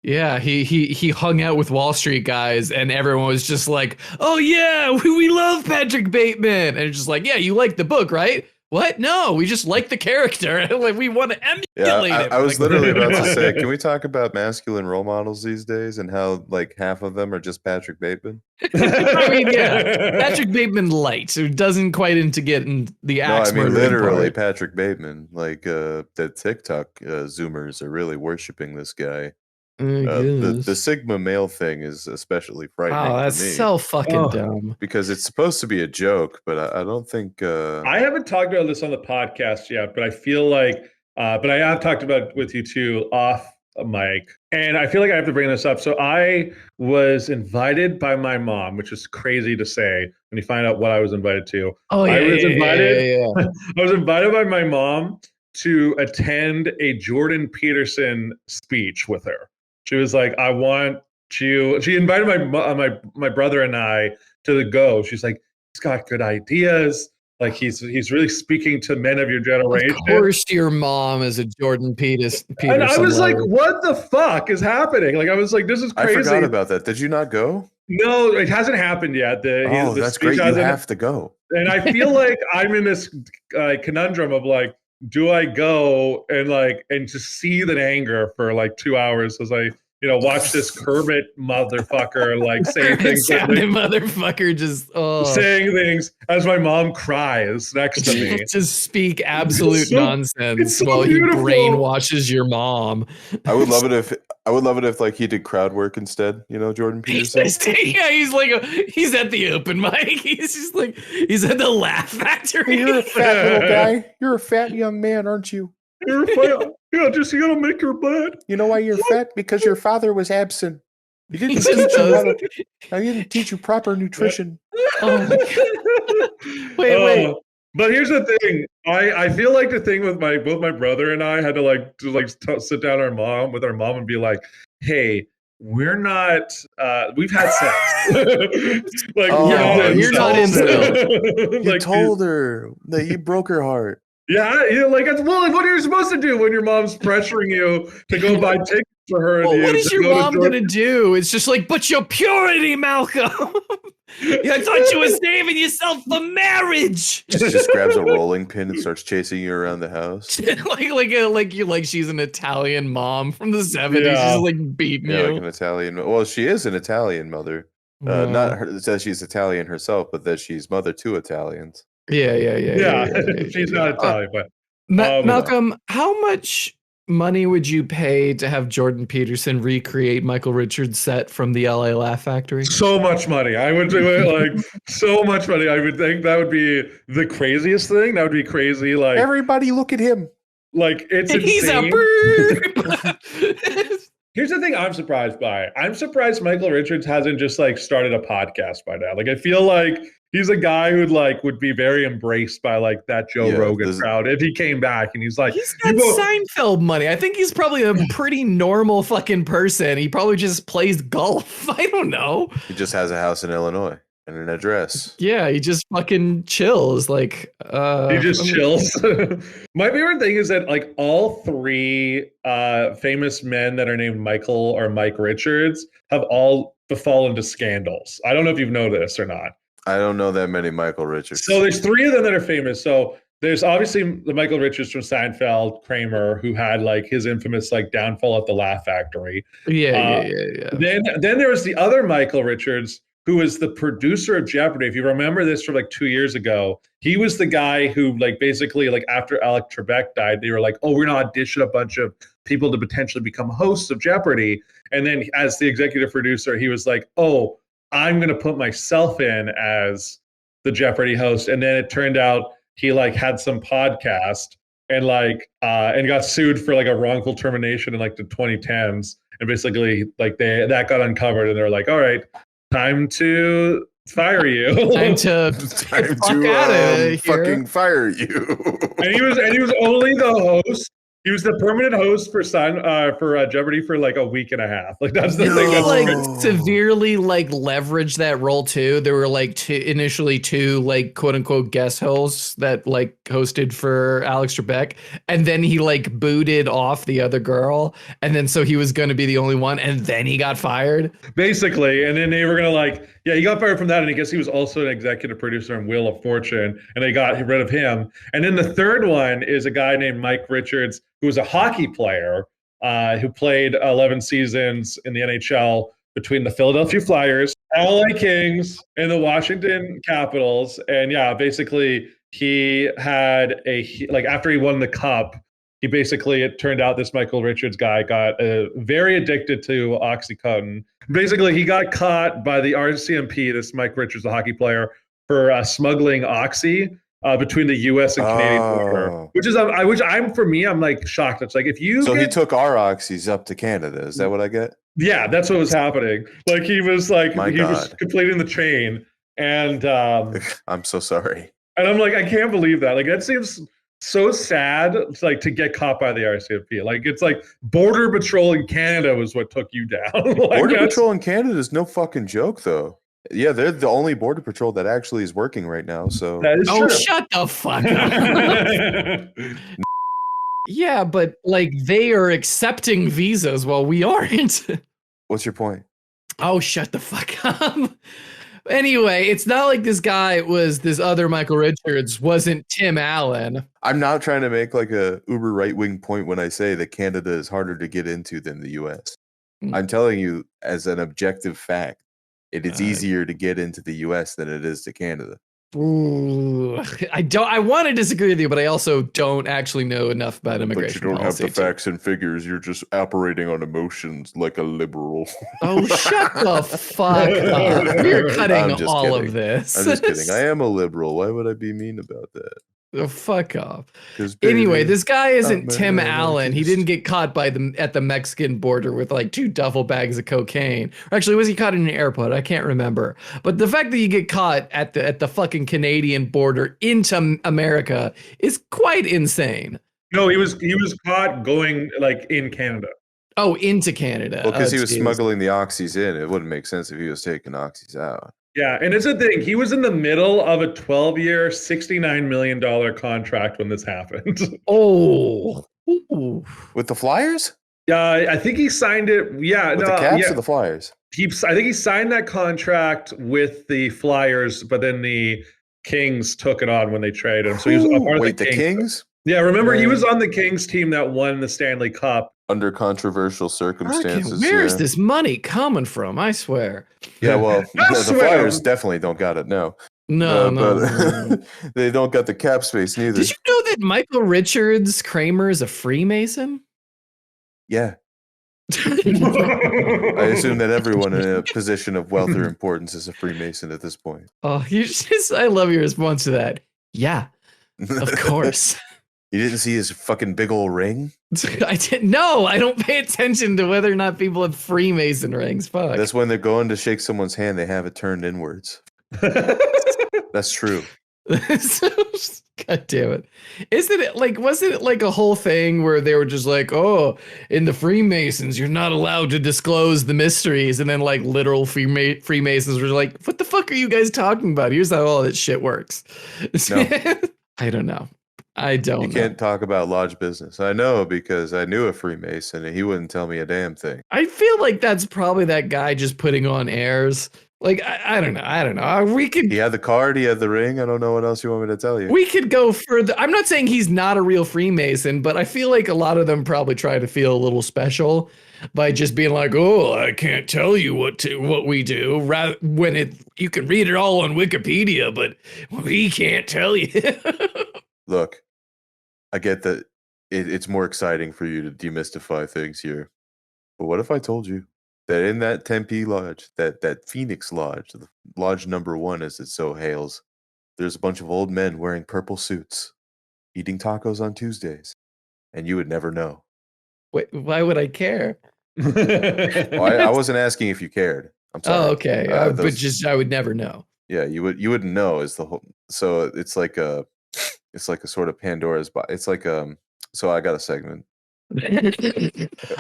Yeah, he hung out with Wall Street guys, and everyone was just like, "Oh yeah, we love Patrick Bateman," and it's just like, "Yeah, you like the book, right?" What? No, we just like the character. Like we want to emulate him.
I was literally about to say, can we talk about masculine role models these days and how like half of them are just Patrick Bateman?
I mean, yeah, Patrick Bateman light, who doesn't quite into getting the axe.
No, I mean literally Patrick Bateman. Like the TikTok Zoomers are really worshiping this guy. The Sigma male thing is especially frightening.
Oh, that's
to me.
So fucking dumb.
Because it's supposed to be a joke, but I don't think.
I haven't talked about this on the podcast yet, but I feel like, but I have talked about it with you too off mic, and I feel like I have to bring this up. So I was invited by my mom, which is crazy to say when you find out what I was invited to.
Oh yeah,
I was invited by my mom to attend a Jordan Peterson speech with her. She was like, I want you. She invited my brother and I to the Go. She's like, he's got good ideas. Like he's really speaking to men of your generation.
Of course, your mom is a Jordan Peterson.
And I was like, what the fuck is happening? Like I was like, this is crazy.
I forgot about that. Did you not go?
No, it hasn't happened yet.
That's great. You have to go.
And I feel like I'm in this conundrum of like, do I go and just seethe in anger for like 2 hours as I watch this Kermit motherfucker like say things.
Motherfucker just
saying things as my mom cries next to me.
Just speak absolute nonsense while
beautiful.
he brainwashes your mom.
I would love it if like he did crowd work instead. Jordan Peterson.
He's at the open mic. He's just like he's at the Laugh Factory.
Hey, you're a fat little guy. You're a fat young man, aren't you?
You're fat. Yeah, just you gotta make your bed.
You know why you're fat? Because your father was absent. He didn't teach you proper nutrition.
Oh my God. Wait.
But here's the thing. I feel like the thing with both my brother and I had to sit down with our mom and be like, hey, we're not. We've had sex.
You're not in still.
You told her that you broke her heart.
Yeah, what are you supposed to do when your mom's pressuring you to go buy tickets for her?
Well, what is your mom gonna do? It's just like, but your purity, Malcolm. I thought you were saving yourself for marriage.
Just grabs a rolling pin and starts chasing you around the house.
like she's an Italian mom from the 70s.
Yeah.
She's like beating you.
Like an Italian. Well, she is an Italian mother. Not that she's Italian herself, but that she's mother to Italians.
Yeah.
She's not Italian, but
Malcolm, how much money would you pay to have Jordan Peterson recreate Michael Richards' set from the LA Laugh Factory?
So much money. I would do it like so much money. I would think that would be the craziest thing. That would be crazy. Like
everybody look at him.
Like it's insane.
He's a bird.
Here's the thing I'm surprised by. I'm surprised Michael Richards hasn't just like started a podcast by now. Like I feel like he's a guy who'd would be very embraced by like that Joe Rogan crowd if he came back and he's like,
he's got Seinfeld money. I think he's probably a pretty normal fucking person. He probably just plays golf. I don't know.
He just has a house in Illinois and an address.
Yeah, he just fucking chills. Like
he just chills. My favorite thing is that like all three famous men that are named Michael or Mike Richards have all fallen to scandals. I don't know if you've noticed this or not.
I don't know that many Michael Richards.
So there's three of them that are famous. So there's obviously the Michael Richards from Seinfeld, Kramer, who had like his infamous like downfall at the Laugh Factory.
Yeah.
Then there was the other Michael Richards, who was the producer of Jeopardy. If you remember this from like 2 years ago, he was the guy who like basically like after Alex Trebek died, they were like, oh, we're gonna audition a bunch of people to potentially become hosts of Jeopardy. And then as the executive producer, he was like, oh, I'm going to put myself in as the Jeopardy host. And then it turned out he like had some podcast and and got sued for like a wrongful termination in like the 2010s. And basically like that got uncovered and they're like, all right, time to fire you.
time to
fucking fire you.
and he was only the host. He was the permanent host for Jeopardy for like a week and a half. Like that's the thing. That's
like severely like leveraged that role too. There were like initially two like quote unquote guest hosts that like hosted for Alex Trebek, and then he like booted off the other girl, and then so he was going to be the only one, and then he got fired.
Basically, and then they were gonna he got fired from that, and I guess he was also an executive producer on Wheel of Fortune, and they got rid of him. And then the third one is a guy named Mike Richards, who was a hockey player who played 11 seasons in the NHL between the Philadelphia Flyers, LA Kings, and the Washington Capitals. And yeah, basically he had after he won the cup, it turned out this Michael Richards guy got very addicted to Oxycontin. Basically, he got caught by the RCMP, this Mike Richards, the hockey player, for smuggling Oxy between the U.S. and Canadian border, I'm like shocked. It's like if you
he took our oxys up to Canada. Is that what I get?
Yeah, that's what was happening. Like he was was completing the chain, and
I'm so sorry.
And I'm like, I can't believe that. Like that seems so sad, like to get caught by the RCMP. Like it's like Border Patrol in Canada was what took you down. Like,
Border Patrol in Canada is no fucking joke, though. Yeah, they're the only Border Patrol that actually is working right now. So
that is true.
Shut the fuck up. Yeah, but like they are accepting visas while we aren't.
What's your point?
Oh, shut the fuck up. Anyway, it's not like this guy was this other Michael Richards wasn't Tim Allen.
I'm not trying to make like a uber right-wing point when I say that Canada is harder to get into than the US. I'm telling you as an objective fact, it is easier to get into the US than it is to Canada.
Ooh, I want to disagree with you, but I also don't actually know enough about immigration.
But you don't have the facts and figures. You're just operating on emotions like a liberal.
Oh, shut the fuck up. You're cutting all of this.
I'm just kidding. I am a liberal. Why would I be mean about that?
Oh, fuck off. Anyway, this guy isn't Tim Allen. He didn't get caught at the Mexican border with like 2 duffel bags of cocaine. Or actually, was he caught in an airport? I can't remember. But the fact that you get caught at the fucking Canadian border into America is quite insane.
No, he was caught going like in Canada.
Oh, into Canada.
Well, because he was smuggling the oxys in. It wouldn't make sense if he was taking oxys out.
Yeah, and it's a thing. He was in the middle of a 12-year, $69 million contract when this happened.
Oh. Ooh.
With the Flyers?
Yeah, I think he signed it. Yeah,
with the Caps or the Flyers?
I think he signed that contract with the Flyers, but then the Kings took it on when they traded him. So he was a part of the Kings? Yeah, remember he was on the Kings team that won the Stanley Cup.
Under controversial circumstances.
Where is this money coming from? I swear.
Yeah, well, the Flyers definitely don't got it now.
No.
They don't got the cap space neither.
Did you know that Michael Richards Kramer is a Freemason?
Yeah. I assume that everyone in a position of wealth or importance is a Freemason at this point.
Oh, I love your response to that. Yeah, of course.
You didn't see his fucking big old ring?
I didn't. No, I don't pay attention to whether or not people have Freemason rings. Fuck.
That's when they're going to shake someone's hand, they have it turned inwards. That's true.
God damn it. Wasn't it like a whole thing where they were just like, oh, in the Freemasons, you're not allowed to disclose the mysteries. And then like literal Freemasons were like, what the fuck are you guys talking about? Here's how all that shit works.
No.
I don't know. You
can't talk about lodge business. I know because I knew a Freemason and he wouldn't tell me a damn thing.
I feel like that's probably that guy just putting on airs. Like, I don't know. He
had the card, he had the ring. I don't know what else you want me to tell you.
We could go further. I'm not saying he's not a real Freemason, but I feel like a lot of them probably try to feel a little special by just being like, oh, I can't tell you what we do. When you can read it all on Wikipedia, but we can't tell you.
Look, I get that it's more exciting for you to demystify things here. But what if I told you that in that Tempe lodge, that Phoenix lodge, the lodge number 1 as it so hails, there's a bunch of old men wearing purple suits, eating tacos on Tuesdays, and you would never know.
Wait, why would I care?
Well, I wasn't asking if you cared. I'm sorry.
Oh, okay. But I would never know.
Yeah, you wouldn't know is the whole. So it's like a sort of Pandora's box. It's like so I got a segment.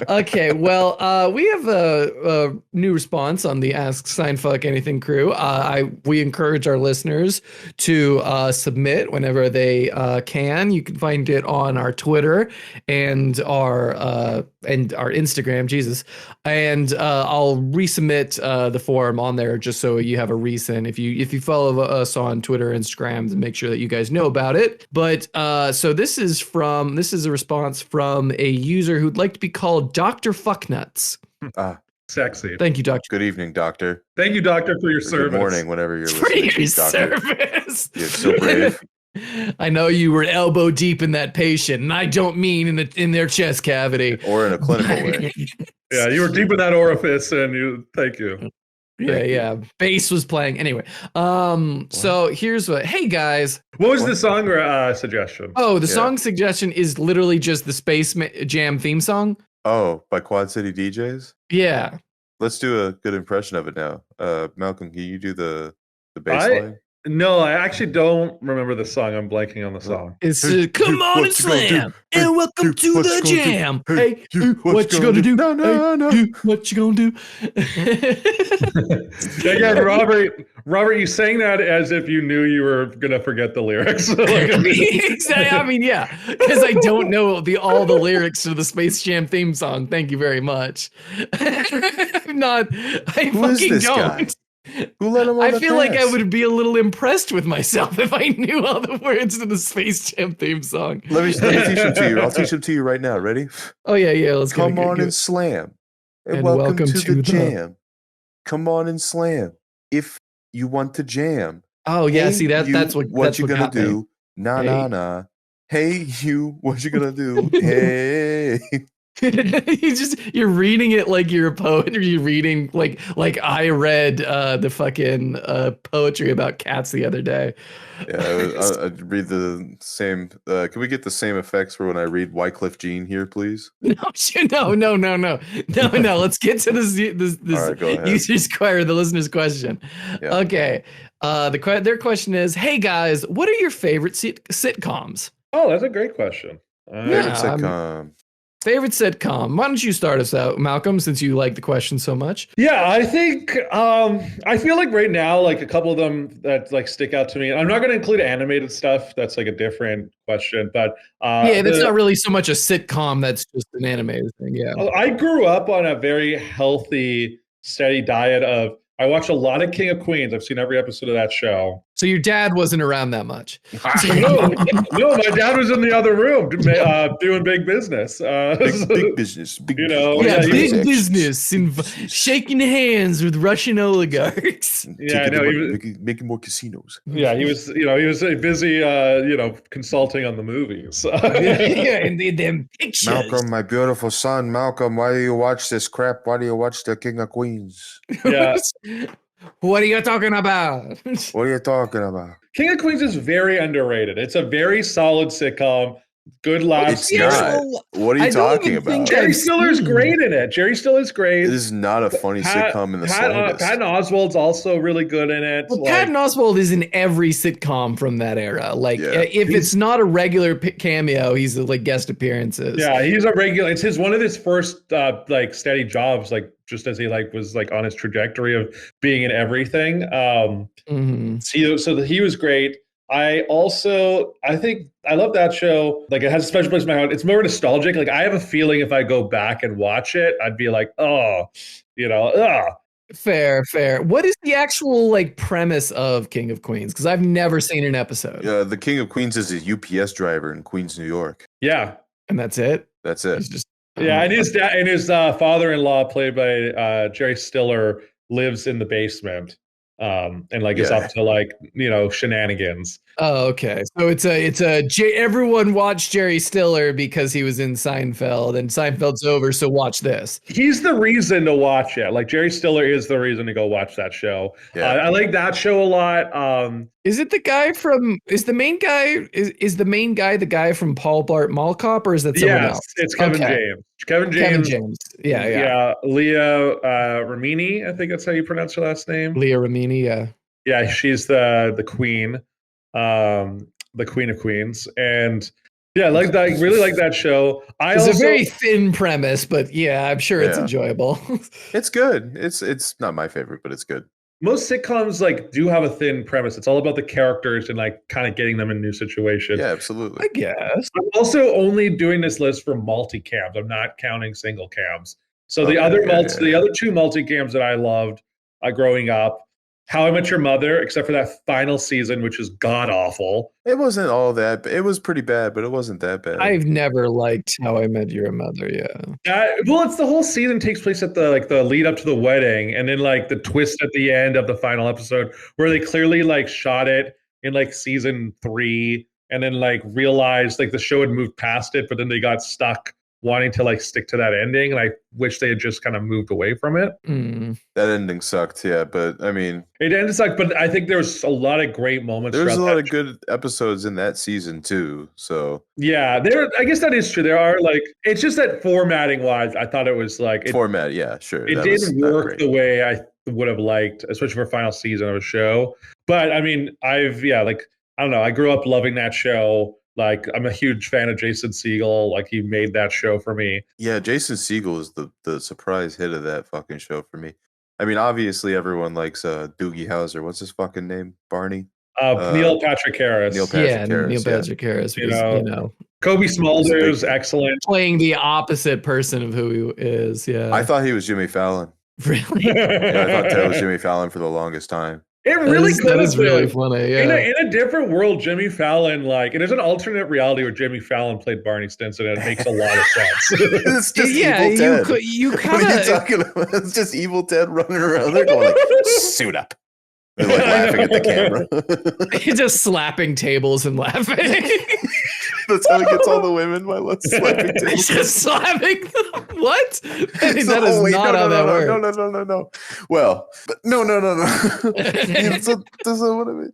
Okay, well, we have a new response on the Ask Seinfuck Anything crew. We encourage our listeners to submit whenever they can. You can find it on our Twitter and our Instagram. Jesus, and I'll resubmit the form on there just so you have a reason. If you follow us on Twitter, Instagram, make sure that you guys know about it. But so this is a response from a user who'd like to be called Dr. Fucknuts.
Sexy.
Thank you, Doctor.
Good evening, Doctor.
Thank you, Doctor, for your service.
Good morning, whenever you're
for
listening.
Your service.
You're so brave.
I know you were elbow deep in that patient, and I don't mean in their chest cavity
or in a clinical way.
Yeah, you were deep in that orifice, and thank you.
Yeah. Bass was playing anyway. So here's what. Hey guys,
what was the song suggestion?
Oh, the song suggestion is literally just the Space Jam theme song.
Oh, by Quad City DJs.
Yeah.
Let's do a good impression of it now. Malcolm, can you do the bass line?
No, I actually don't remember the song. I'm blanking on the song.
It's come on and slam and welcome to the jam. Hey, what you gonna do?
No, no, no.
Hey, what you gonna do?
Again, Robert, you sang that as if you knew you were gonna forget the lyrics.
Exactly. I mean, yeah, because I don't know all the lyrics to the Space Jam theme song. Thank you very much. I'm not. I
Who is
fucking
this
don't.
guy? Who let him on
I
the
feel like I
pass?
would be a little impressed with myself if I knew all the words to the Space Jam theme song.
Let me teach him to you. I'll teach him to you right now. Ready?
Oh yeah. Let's
Come
go.
on and slam.
And
welcome to the jam. Come on and slam. If you want to jam.
Oh yeah,
Hey,
see that's what
you gonna
got me.
do? Nah, nah, nah. Hey, you, what you gonna do? Hey.
You're reading it like you're a poet, or you're reading like I read the fucking poetry about cats the other day.
Yeah, I read the same. Can we get the same effects for when I read Wycliffe Jean here, please?
No. Let's get to this
All right, go ahead.
user's question, the listener's question.
Yeah.
Okay, their question is, hey guys, what are your favorite sitcoms?
Oh, that's a great question.
Favorite sitcom.
Favorite sitcom. Why don't you start us out, Malcolm, since you like the question so much?
Yeah, I think I feel like right now, like a couple of them that like stick out to me. I'm not going to include animated stuff. That's like a different question, but
that's not really so much a sitcom. That's just an animated thing. Yeah,
I grew up on a very healthy, steady diet of. I watch a lot of King of Queens. I've seen every episode of that show.
So your dad wasn't around that much.
No, my dad was in the other room doing big business.
Big business. Big
big business and shaking hands with Russian oligarchs.
Yeah, I know.
Making more casinos.
Yeah, he was busy, consulting on the movies.
And them pictures.
Malcolm, my beautiful son, Malcolm, why do you watch this crap? Why do you watch the King of Queens?
Yeah.
What are you talking about?
What are you talking about?
King of Queens is very underrated. It's a very solid sitcom. Good laughs.
It's not. What are you talking about?
Jerry Stiller's great in it. Jerry Stiller's great.
It is not a funny sitcom in the slightest.
Patton Oswalt's also really good in it.
Well, Patton Oswalt is in every sitcom from that era. If it's not a regular cameo, he's like guest appearances.
Yeah, he's a regular. It's one of his first steady jobs. Just as he was on his trajectory of being in everything. So he was great. I think I love that show. Like, it has a special place in my heart. It's more nostalgic. Like, I have a feeling if I go back and watch it, I'd be like,
Fair. What is the actual premise of King of Queens? Because I've never seen an episode.
Yeah, the King of Queens is a UPS driver in Queens, New York.
Yeah,
and that's it.
That's it.
And his dad and his father-in-law, played by Jerry Stiller, lives in the basement. Is up to shenanigans.
Oh, okay. So everyone watched Jerry Stiller because he was in Seinfeld, and Seinfeld's over, so watch this.
He's the reason to watch it. Like, Jerry Stiller is the reason to go watch that show. Yeah. I like that show a lot.
Is it the guy from? Is the main guy the guy from Paul Blart Mall Cop, or is that someone else?
It's Kevin James. Kevin James. Yeah. Leah Remini, I think that's how you pronounce her last name.
Leah Remini. Yeah.
Yeah, she's the queen, the Queen of Queens, and yeah, I like that. I really like that show.
It's a very thin premise, but yeah, I'm sure it's enjoyable.
It's good. It's not my favorite, but it's good.
Most sitcoms do have a thin premise. It's all about the characters and kind of getting them in new situations.
Yeah, absolutely.
I guess.
I'm also only doing this list for multicams. I'm not counting single cams. So the other two multicams that I loved growing up, How I Met Your Mother, except for that final season, which is god awful.
It wasn't all that. It was pretty bad, but it wasn't that bad.
I've never liked How I Met Your Mother. Yeah.
Well, it's the whole season takes place at the lead up to the wedding, and then the twist at the end of the final episode, where they clearly shot it in season 3, and then realized the show had moved past it, but then they got stuck wanting to stick to that ending, and I wish they had just kind of moved away from it.
That ending sucked, yeah, but I mean,
it ended sucked, but I think there was a lot of great moments.
There's a lot of good episodes in that season too. So
yeah, I guess that is true. There are it's just that formatting wise, I thought it was
format, yeah, sure.
It didn't work the way I would have liked, especially for a final season of a show. But I mean, I don't know. I grew up loving that show. Like, I'm a huge fan of Jason Segel. Like, he made that show for me.
Yeah, Jason Segel is the surprise hit of that fucking show for me. I mean, obviously everyone likes Doogie Howser. What's his fucking name? Barney?
Neil Patrick Harris.
Neil Patrick Harris.
Neil Patrick Harris was,
Kobe Smulders, excellent.
Playing the opposite person of who he is. Yeah.
I thought he was Jimmy Fallon.
Really?
Yeah, I thought Ted was Jimmy Fallon for the longest time.
It really could
that is really funny. Yeah.
In a different world, Jimmy Fallon, like, and there's an alternate reality where Jimmy Fallon played Barney Stinson, and it makes a lot of sense.
It's just Evil Ted. You kind of talking about. It's just Evil Ted running around there going like, "Suit up." They're like laughing at the camera.
He's just slapping tables and laughing.
That's how he gets all the women by slapping tables.
He's just slapping them. What? I mean, that is not how that works.
No. Well, but no. That's what I mean.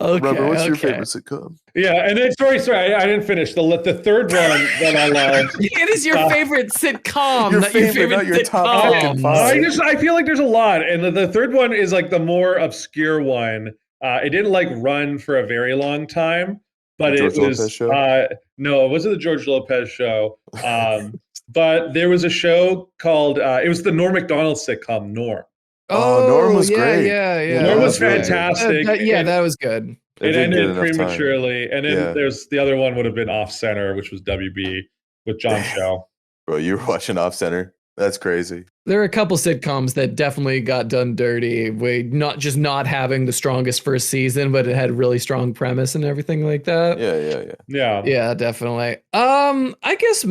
Okay,
Robert, what's your favorite sitcom?
Yeah, and then sorry, I didn't finish. The third one that I love.
It is your favorite sitcom,
your
not
your top fucking five.
I feel like there's a lot, and the third one is like the more obscure one. It didn't like run for a very long time, but
the George Lopez show?
No, it wasn't the George Lopez show. But there was a show called it was the Norm Macdonald sitcom Norm.
Norm was great.
Yeah.
Norm was fantastic.
That was good.
It ended prematurely, and then there's the other one would have been Off Center, which was WB with John Shell.
Bro, you were watching Off Center. That's crazy.
There are a couple sitcoms that definitely got done dirty. Not having the strongest first season, but it had a really strong premise and everything like that.
Yeah,
definitely. I guess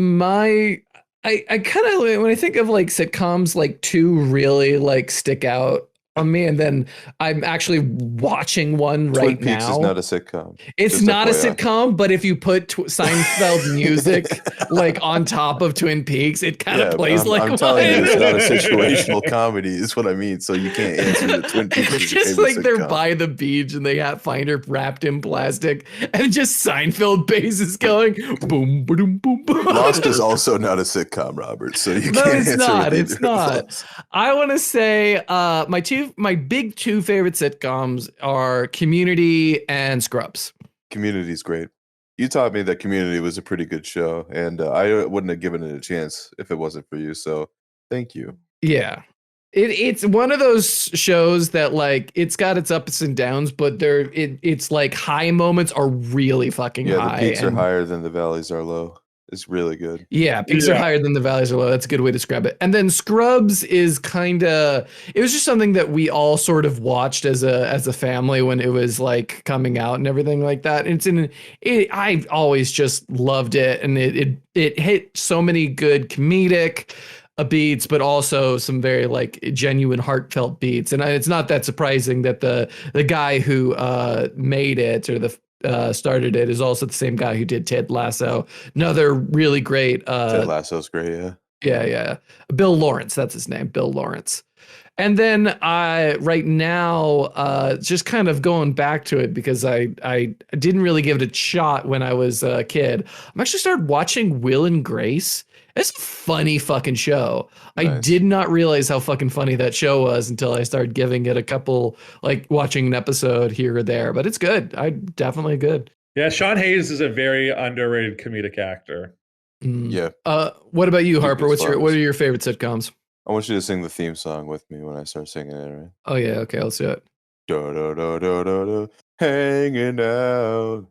I kind of, when I think of like sitcoms, like two really like stick out on me, and then I'm actually watching one right now.
Twin Peaks is not a sitcom.
It's not a sitcom, but if you put Seinfeld music like on top of Twin Peaks, it kind of plays like
I'm telling you, it's not a situational comedy, is what I mean. So you can't answer the Twin Peaks.
It's just like they're by the beach and they find her wrapped in plastic, and just Seinfeld bass is going boom, boom, boom, boom.
Lost is also not a sitcom, Robert. So you can't answer.
It's not. I want to say my big two favorite sitcoms are Community and Scrubs.
Community's great. You taught me that Community was a pretty good show, and I wouldn't have given it a chance if it wasn't for you. So thank you.
Yeah. It's one of those shows that like it's got its ups and downs, but it's like high moments are really fucking high.
The peaks are higher than the valleys are low. It's really good.
Yeah, peaks are higher than the valleys are low. That's a good way to describe it. And then Scrubs is it was just something that we all sort of watched as a family when it was like coming out and everything like that. I've always just loved it, and it hit so many good comedic beats, but also some very like genuine heartfelt beats. And it's not that surprising that the guy who made it, or started it, is also the same guy who did Ted Lasso. Another really great.
Ted Lasso's great,
yeah. Bill Lawrence, that's his name, Bill Lawrence. And then right now, just kind of going back to it because I didn't really give it a shot when I was a kid. I'm actually started watching Will and Grace. It's a funny fucking show. Nice. I did not realize how fucking funny that show was until I started giving it a couple, like watching an episode here or there. But it's good. Definitely good.
Yeah, Sean Hayes is a very underrated comedic actor.
Yeah.
What about you, Harper? What are your favorite sitcoms?
I want you to sing the theme song with me when I start singing it, right?
Oh yeah, okay, let's do it.
Do do do do do do, hanging out.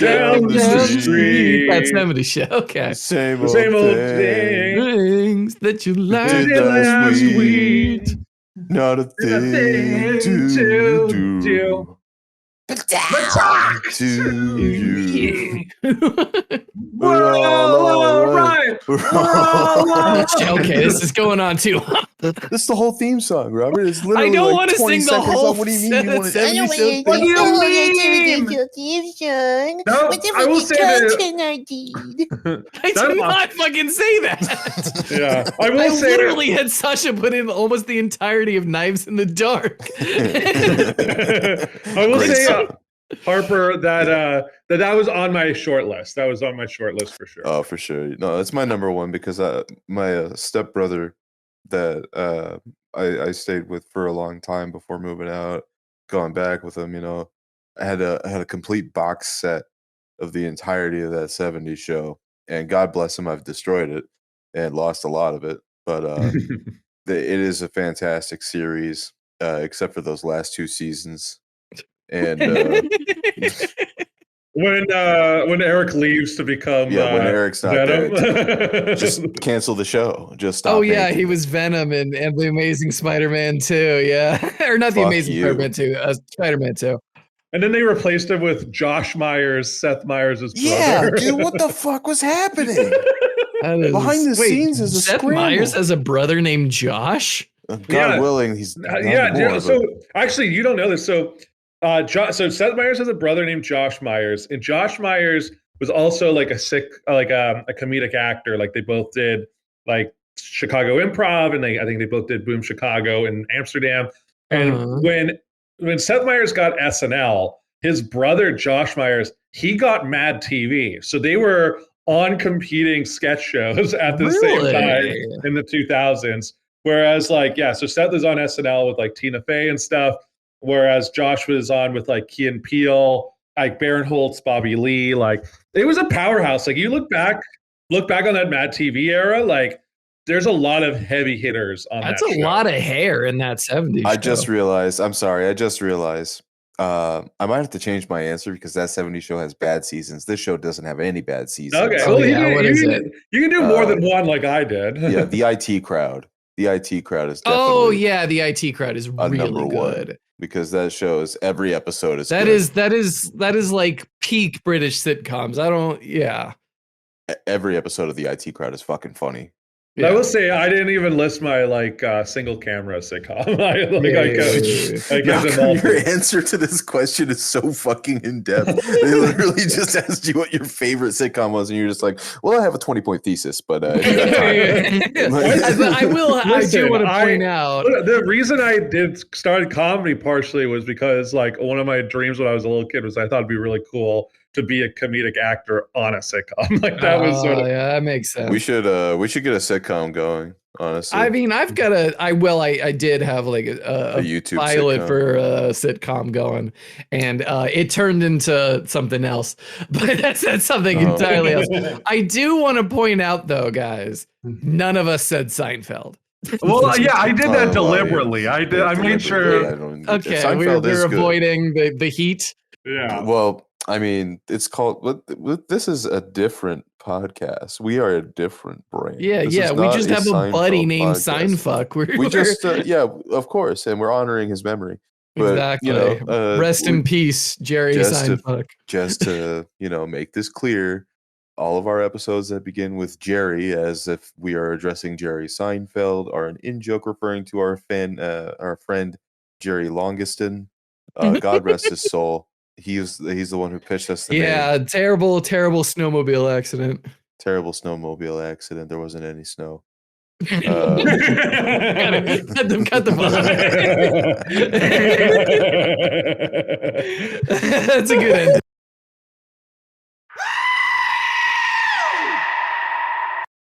Down the street.
That 70s show. Okay.
Same old
things that you like
last week.
Not a thing to do. But talk to you.
We're all right.
Okay, this is going on too long.
This is the whole theme song, Robert. It's literally
I don't
like
want to
20
sing the whole.
What do you mean?
What do you mean? No, I will say that.
I did not fucking say that.
Yeah, I will say
literally had Sasha put in almost the entirety of Knives in the Dark.
I will say, Harper, that was on my short list. That was on my short list for sure.
Oh, for sure. No, that's my number one because my stepbrother that I stayed with for a long time before moving out, going back with him. I had a complete box set of the entirety of that '70s show, and God bless him, I've destroyed it and lost a lot of it. But it is a fantastic series, except for those last 2 seasons. And
when Eric leaves to become
when Eric's not
Venom.
there, just cancel the show. Just stop.
Oh yeah, he was Venom and the Amazing Spider-Man 2. Yeah, or not the Amazing Spider-Man 2, Spider-Man 2.
And then they replaced him with Josh Myers, Seth Myers' brother.
Yeah, dude, what the fuck was happening? Behind the scenes is a
Seth
scramble.
Myers has a brother named Josh.
God willing, he's more,
so actually, you don't know this. So Seth Myers has a brother named Josh Myers, and Josh Myers was also like a comedic actor. Like they both did like Chicago Improv, and I think they both did Boom Chicago in Amsterdam. And when Seth Myers got SNL, his brother Josh Myers, he got Mad TV. So they were on competing sketch shows at the same time in the 2000s. Whereas so Seth is on SNL with like Tina Fey and stuff. Whereas Josh was on with like Key and Peele, like Baron Holtz, Bobby Lee. Like it was a powerhouse. Like you look back on that Mad TV era, like there's a lot of heavy hitters on that show.
That's a lot of hair in that 70s show.
I just realized, I might have to change my answer because that '70s show has bad seasons. This show doesn't have any bad seasons.
Okay, you can do more than one like I did.
Yeah, the IT crowd. The IT crowd is definitely
the IT crowd is really good.
Because that show is every episode is
that
good.
is like peak British sitcoms.
Every episode of the IT crowd is fucking funny.
Yeah. I will say I didn't even list my single camera sitcom.
Your answer to this question is so fucking in depth. They literally just asked you what your favorite sitcom was, and you're just like, "Well, I have a 20-point thesis, but I do
want to point out
the reason I started comedy partially was because one of my dreams when I was a little kid was I thought it'd be really cool to be a comedic actor on a sitcom. That was sort of
that makes sense.
We should get a sitcom going, honestly.
I mean, I did have like a YouTube pilot sitcom for a sitcom going, and it turned into something else. But that's something entirely else. I do want to point out though, guys, none of us said Seinfeld.
Well, yeah, I did that deliberately. Yeah. I did. I made sure.
Okay, we're avoiding the heat.
Yeah.
Well, I mean, it's called. This is a different podcast. We are a different brain.
Yeah, we just have a buddy named Seinfuck.
We just, of course, and we're honoring his memory. But,
exactly. Rest in peace, Jerry Seinfuck.
Just to make this clear, all of our episodes that begin with Jerry, as if we are addressing Jerry Seinfeld, are an in-joke referring to our friend Jerry Longiston. God rest his soul. He's the one who pitched us the name.
Terrible snowmobile accident.
Terrible snowmobile accident. There wasn't any snow.
Cut the ball. That's a good end.